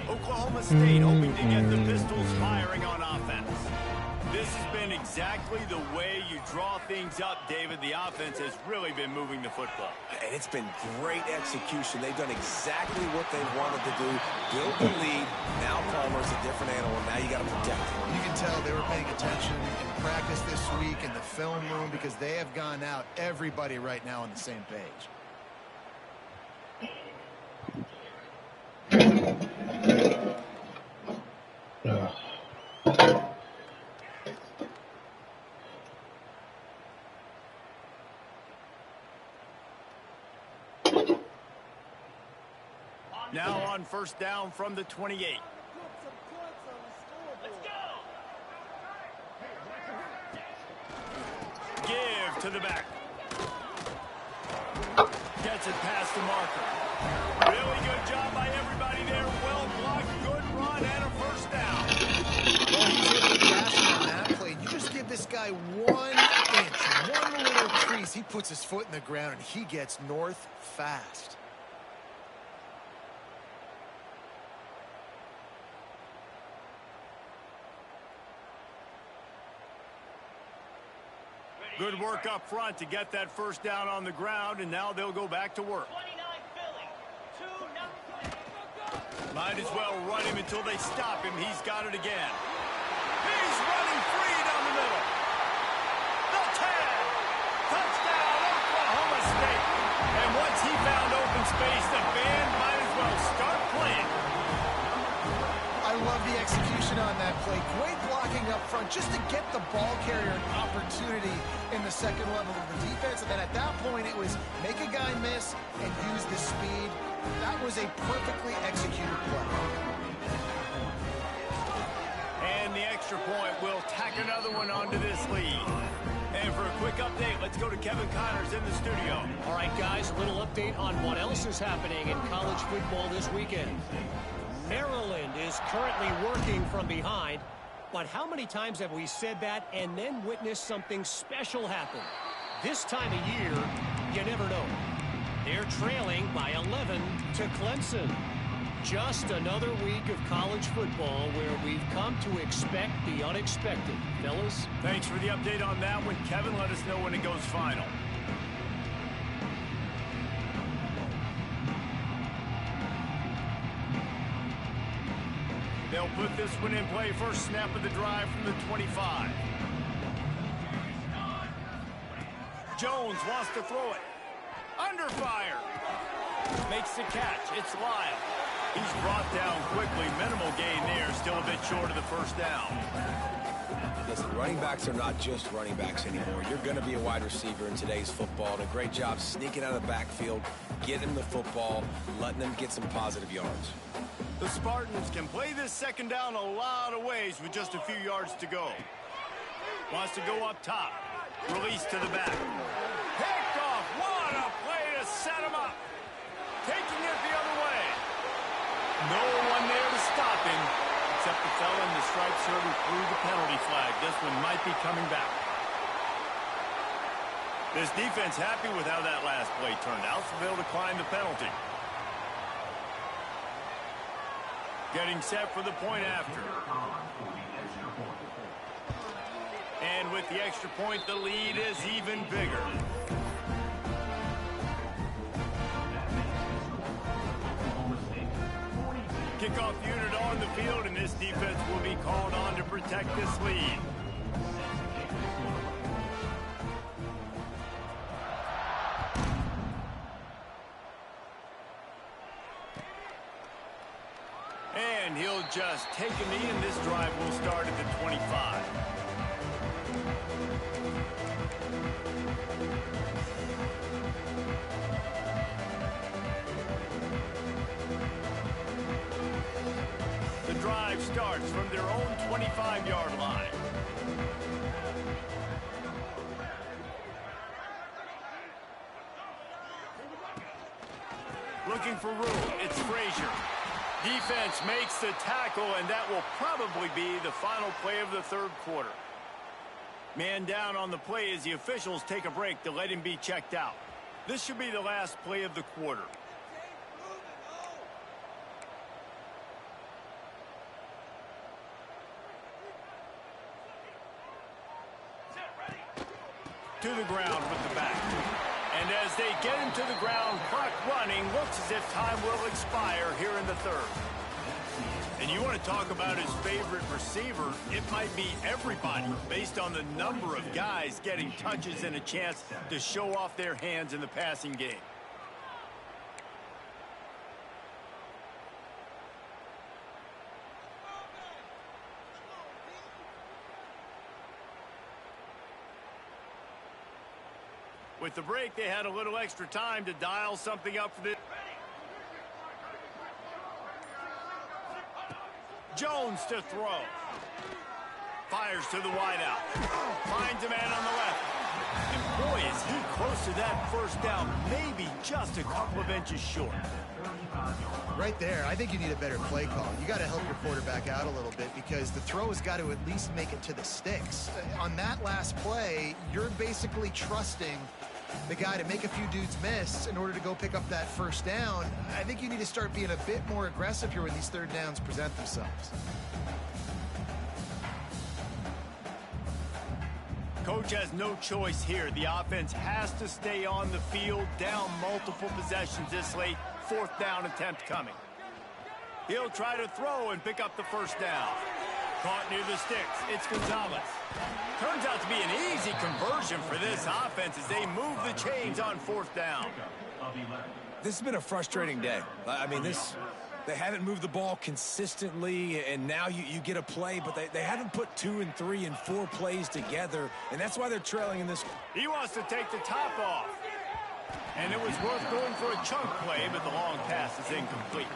Oklahoma State hoping to get the Pistols firing on offense. This has been exactly the way you draw things up, David. The offense has really been moving the football. And it's been great execution. They've done exactly what they wanted to do. Build the lead. Now Palmer's a different animal. Now you got to protect him. You can tell they were paying attention in practice this week in the film room because they have gone out, everybody right now on the same page. Now on 1st down from the 28. Give to the back. Gets it past the marker. Really good job by everybody there. Well blocked, good run, and a 1st down. Well, he's able to pass on that play. You just give this guy 1 inch, one little crease. He puts his foot in the ground, and he gets north fast. Good work up front to get that 1st down on the ground, and now they'll go back to work. Might as well run him until they stop him. He's got it again. He's running free down the middle. The 10. Touchdown, space. The band might as well start playing. I love the execution on that play. Great blocking up front just to get the ball carrier an opportunity in the second level of the defense. And then at that point, it was make a guy miss and use the speed. That was a perfectly executed play. And the extra point will tack another one onto this lead. And for a quick update, let's go to Kevin Connors in the studio. All right, guys, a little update on what else is happening in college football this weekend. Maryland is currently working from behind, but how many times have we said that and then witnessed something special happen? This time of year, you never know. They're trailing by 11 to Clemson. Just another week of college football where we've come to expect the unexpected. Fellas? Thanks for the update on that one. Kevin, let us know when it goes final. They'll put this one in play. First snap of the drive from the 25. Jones wants to throw it. Under fire. Makes the catch. It's Lyle. He's brought down quickly. Minimal gain there. Still a bit short of the first down. Listen, running backs are not just running backs anymore. You're going to be a wide receiver in today's football. And a great job sneaking out of the backfield, getting them the football, letting them get some positive yards. The Spartans can play this second down a lot of ways with just a few yards to go. Wants to go up top. Release to the back. Picked off. What a play to set him up. Taking it the other way. No one there to stop him, except the fella in the striped shirt who threw the penalty flag. This one might be coming back. This defense happy with how that last play turned out, so they'll decline the penalty. Getting set for the point after. And with the extra point, the lead is even bigger. Kickoff unit on the field, and this defense will be called on to protect this lead. And he'll just take a knee, and this drive will start at the 25. The drive starts from their own 25-yard line. Looking for room. It's Frazier. Defense makes the tackle, and that will probably be the final play of the third quarter. Man down on the play as the officials take a break to let him be checked out. This should be the last play of the quarter. To the ground with the back. And as they get him to the ground, clock running, looks as if time will expire here in the third. And you want to talk about his favorite receiver, it might be everybody based on the number of guys getting touches and a chance to show off their hands in the passing game. With the break, they had a little extra time to dial something up for this. Jones to throw. Fires to the wideout. Finds a man on the left. And boy, is he close to that first down, maybe just a couple of inches short. Right there, I think you need a better play call. You got to help your quarterback out a little bit because the throw has got to at least make it to the sticks. On that last play, you're basically trusting the guy to make a few dudes miss in order to go pick up that first down. I think you need to start being a bit more aggressive here when these third downs present themselves. Coach has no choice here. The offense has to stay on the field, down multiple possessions this late. Fourth down attempt coming. He'll try to throw and pick up the first down. Caught near the sticks. It's Gonzalez. Turns out to be an easy conversion for this offense as they move the chains on fourth down. This has been a frustrating day. I mean, they haven't moved the ball consistently, and now you get a play, but they haven't put 2 and 3 and 4 plays together, and that's why they're trailing in this. He wants to take the top off. And it was worth going for a chunk play, but the long pass is incomplete.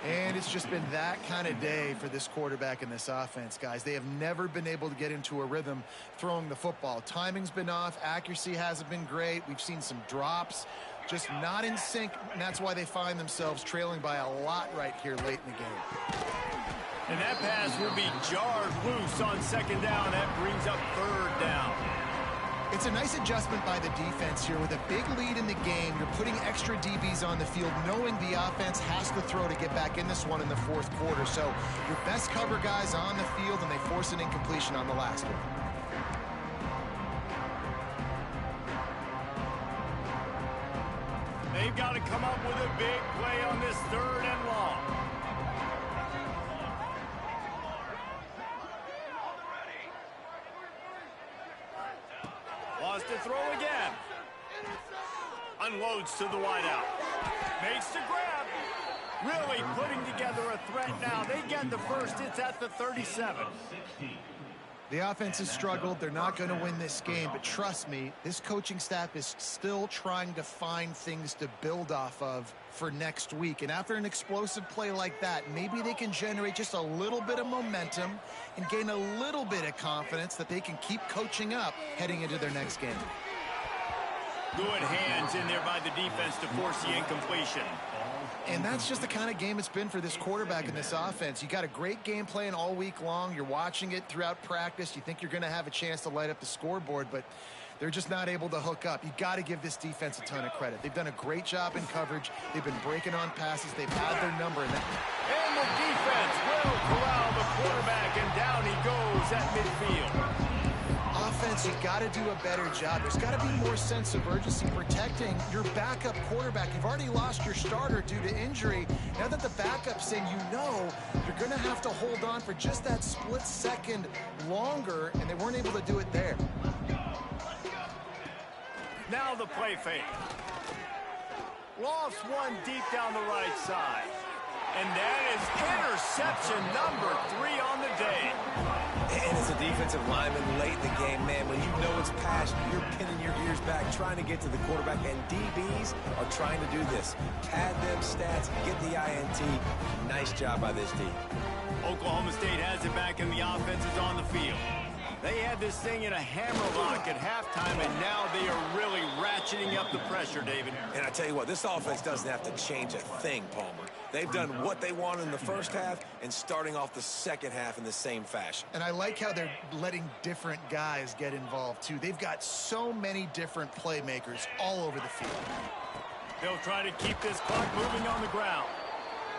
And it's just been that kind of day for this quarterback and this offense, guys. They have never been able to get into a rhythm throwing the football. Timing's been off. Accuracy hasn't been great. We've seen some drops. Just not in sync, and that's why they find themselves trailing by a lot right here late in the game. And that pass will be jarred loose on second down. That brings up third down. It's a nice adjustment by the defense here. With a big lead in the game, you're putting extra DBs on the field, knowing the offense has to throw to get back in this one in the fourth quarter. So your best cover guys on the field, and they force an incompletion on the last one. They've got to come up with a big play on this third and long. Wants to throw again. Unloads to the wideout. Makes the grab. Really putting together a threat now. They get the first. It's at the 37. The offense has struggled. They're not going to win this game, but trust me, this coaching staff is still trying to find things to build off of for next week. And after an explosive play like that, maybe they can generate just a little bit of momentum and gain a little bit of confidence that they can keep coaching up heading into their next game. Good hands in there by the defense to force the incompletion. And that's just the kind of game it's been for this quarterback and this offense. You got a great game plan all week long. You're watching it throughout practice. You think you're going to have a chance to light up the scoreboard, but they're just not able to hook up. You got to give this defense a ton of credit. They've done a great job in coverage. They've been breaking on passes. They've had their number. And the defense will corral the quarterback, and down he goes at midfield. Offense, you got to do a better job. There's got to be more sense of urgency protecting your backup quarterback. You've already lost your starter due to injury. Now that the backup's in, you're going to have to hold on for just that split second longer, and they weren't able to do it there. Now the play fake. Lost one deep down the right side. And that is interception number 3 on the day. And as a defensive lineman late in the game, man, when you know it's past, you're pinning your ears back, trying to get to the quarterback, and DBs are trying to do this. Pad them stats, get the INT. Nice job by this D. Oklahoma State has it back, and the offense is on the field. They had this thing in a hammerlock at halftime, and now they are really ratcheting up the pressure, David. And I tell you what, this offense doesn't have to change a thing, Palmer. They've done what they wanted in the first half and starting off the second half in the same fashion. And I like how they're letting different guys get involved, too. They've got so many different playmakers all over the field. They'll try to keep this clock moving on the ground.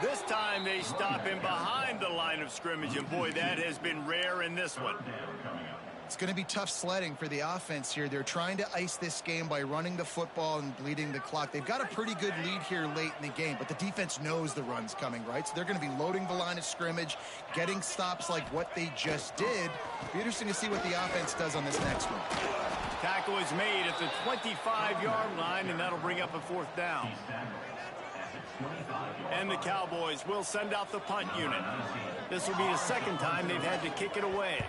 This time they stop him behind the line of scrimmage, and boy, that has been rare in this one. It's going to be tough sledding for the offense here. They're trying to ice this game by running the football and bleeding the clock. They've got a pretty good lead here late in the game, but the defense knows the run's coming, right? So they're going to be loading the line of scrimmage, getting stops like what they just did. It'll be interesting to see what the offense does on this next one. Tackle is made at the 25-yard line, and that'll bring up a fourth down. And the Cowboys will send out the punt unit. This will be the second time they've had to kick it away.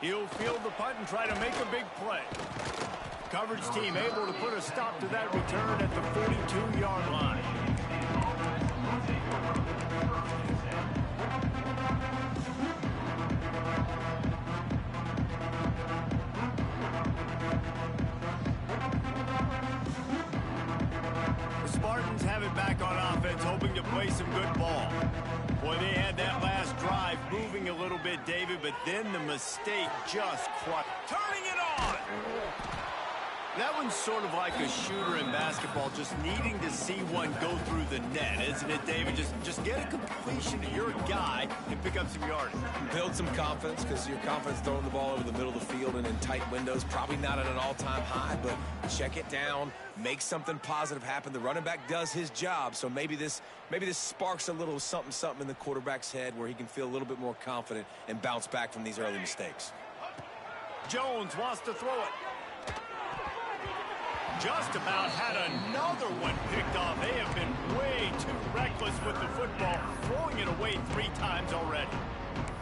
He'll field the punt and try to make a big play. Coverage team able to put a stop to that return at the 42-yard line. The Spartans have it back on offense, hoping to play some good ball. Boy, they had that last drive moving a little bit, David, but then the mistake just turning it on. That one's sort of like a shooter in basketball, just needing to see one go through the net, isn't it, David? Just get a completion to your guy and pick up some yardage. Build some confidence, because your confidence throwing the ball over the middle of the field and in tight windows, probably not at an all-time high, but check it down, make something positive happen. The running back does his job, so maybe this sparks a little something in the quarterback's head where he can feel a little bit more confident and bounce back from these early mistakes. Jones wants to throw it. Just about had another one picked off. They have been way too reckless with the football, throwing it away 3 times already.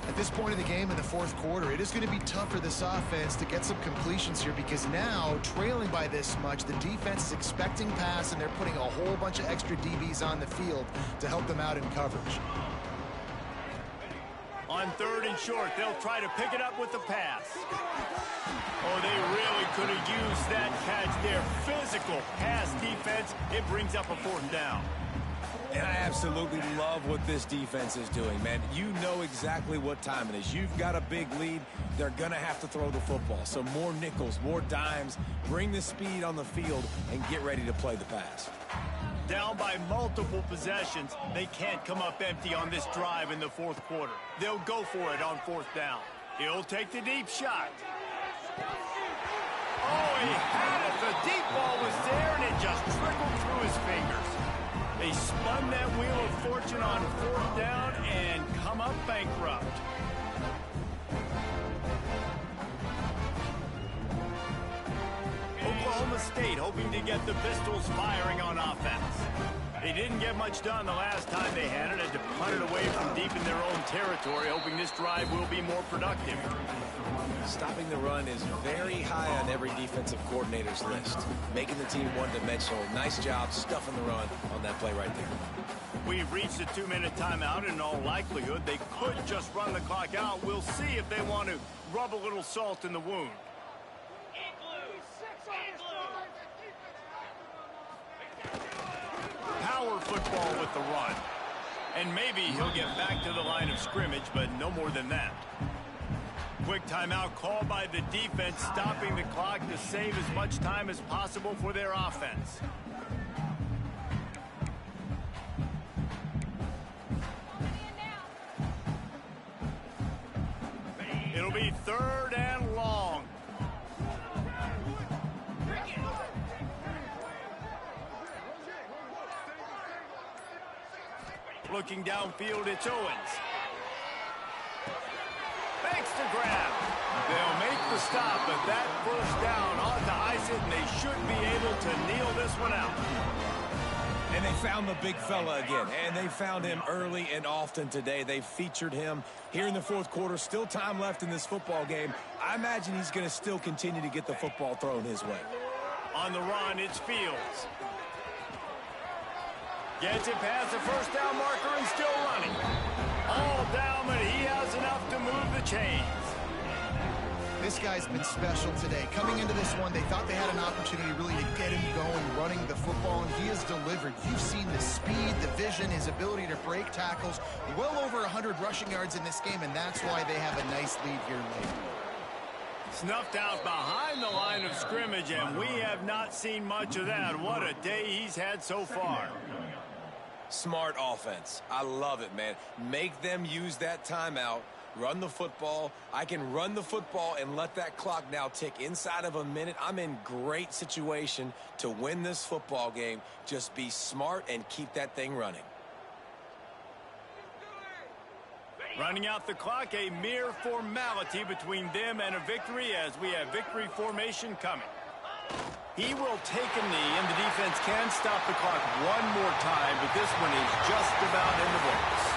At this point in the game in the fourth quarter, it is going to be tough for this offense to get some completions here because now, trailing by this much, the defense is expecting pass and they're putting a whole bunch of extra DBs on the field to help them out in coverage. On 3rd and short, they'll try to pick it up with the pass. Oh, they really could have used that catch there. Physical pass defense. It brings up a 4th down. And I absolutely love what this defense is doing, man. You know exactly what time it is. You've got a big lead. They're going to have to throw the football. So more nickels, more dimes, bring the speed on the field, and get ready to play the pass. Down by multiple possessions, they can't come up empty on this drive in the 4th quarter. They'll go for it on 4th down. He'll take the deep shot. Oh, he had it. The deep ball was there, and it just trickled through his fingers. They spun that wheel of fortune on 4th down and come up bankrupt. Oklahoma State hoping to get the Pistols firing on offense. They didn't get much done the last time they had it. Had to punt it away from deep in their own territory, hoping this drive will be more productive. Stopping the run is very high on every defensive coordinator's list. Making the team one-dimensional. Nice job stuffing the run on that play right there. We've reached a 2-minute timeout. In all likelihood, they could just run the clock out. We'll see if they want to rub a little salt in the wound. Power football with the run. And maybe he'll get back to the line of scrimmage, but no more than that. Quick timeout called by the defense, stopping the clock to save as much time as possible for their offense. It'll be 3rd and long. Looking downfield, it's Owens. Thanks to grab. They'll make the stop, but that 1st down ought to ice it, and they should be able to kneel this one out. And they found the big fella again, and they found him early and often today. They featured him here in the 4th quarter. Still time left in this football game. I imagine he's going to still continue to get the football thrown his way. On the run, it's Fields. Gets it past the 1st down marker and still running. All down, but he has enough to move the chains. This guy's been special today. Coming into this one, they thought they had an opportunity really to get him going, running the football, and he has delivered. You've seen the speed, the vision, his ability to break tackles. Well over 100 rushing yards in this game, and that's why they have a nice lead here late. Snuffed out behind the line of scrimmage, and we have not seen much of that. What a day he's had so far. Smart offense. I love it, man. Make them use that timeout. Run the football. I can run the football and let that clock now tick inside of a minute. I'm in great situation to win this football game. Just be smart and keep that thing running. Running out the clock, a mere formality between them and a victory as we have victory formation coming. He will take a knee, and the defense can stop the clock one more time, but this one is just about in the books.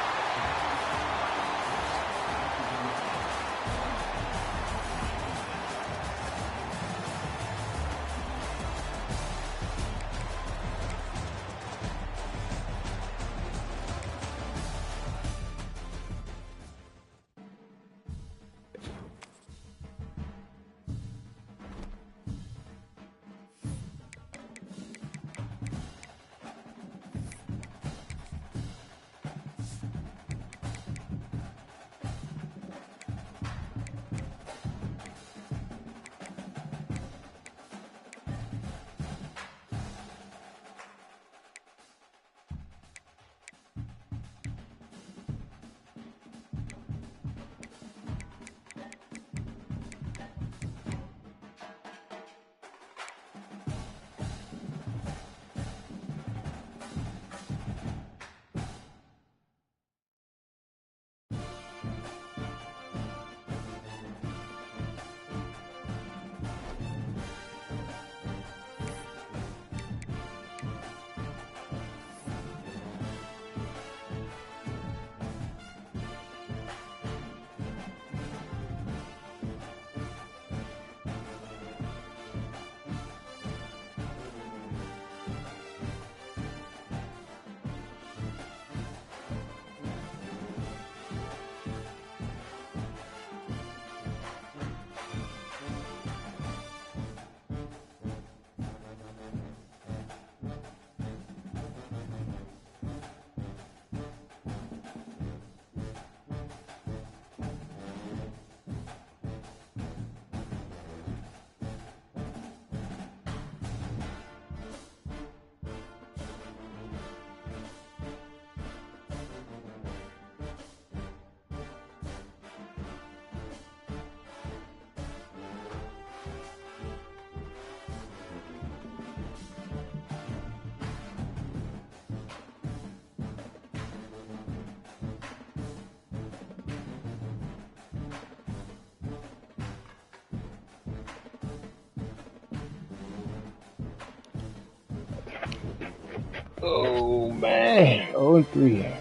Oh man, 0-3.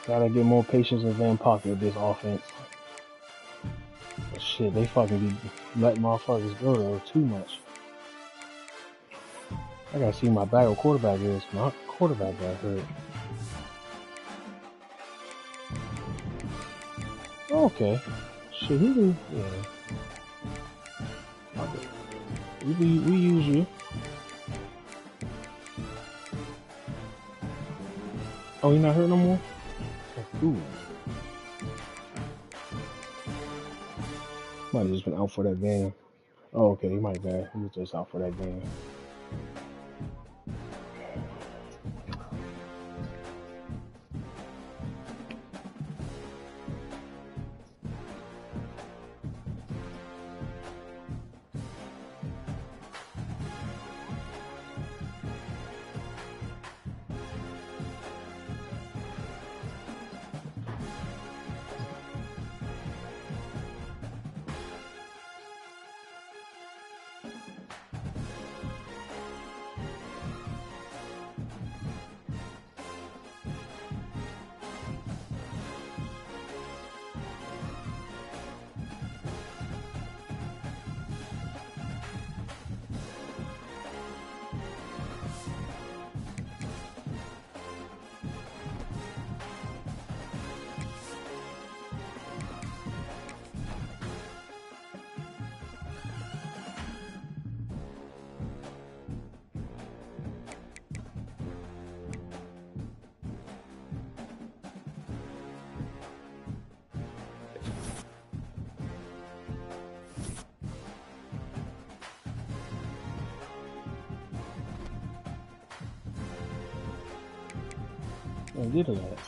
Gotta get more patience in Van Pocket with this offense. But shit, they fucking be letting motherfuckers go though too much. I gotta see my backup quarterback is. My quarterback got hurt. Okay. Shit, who do? Yeah. Okay. We use you. Oh, you not hurt no more? Ooh. Might have just been out for that game. Oh, okay, he might be. He was just out for that game. I did a lot.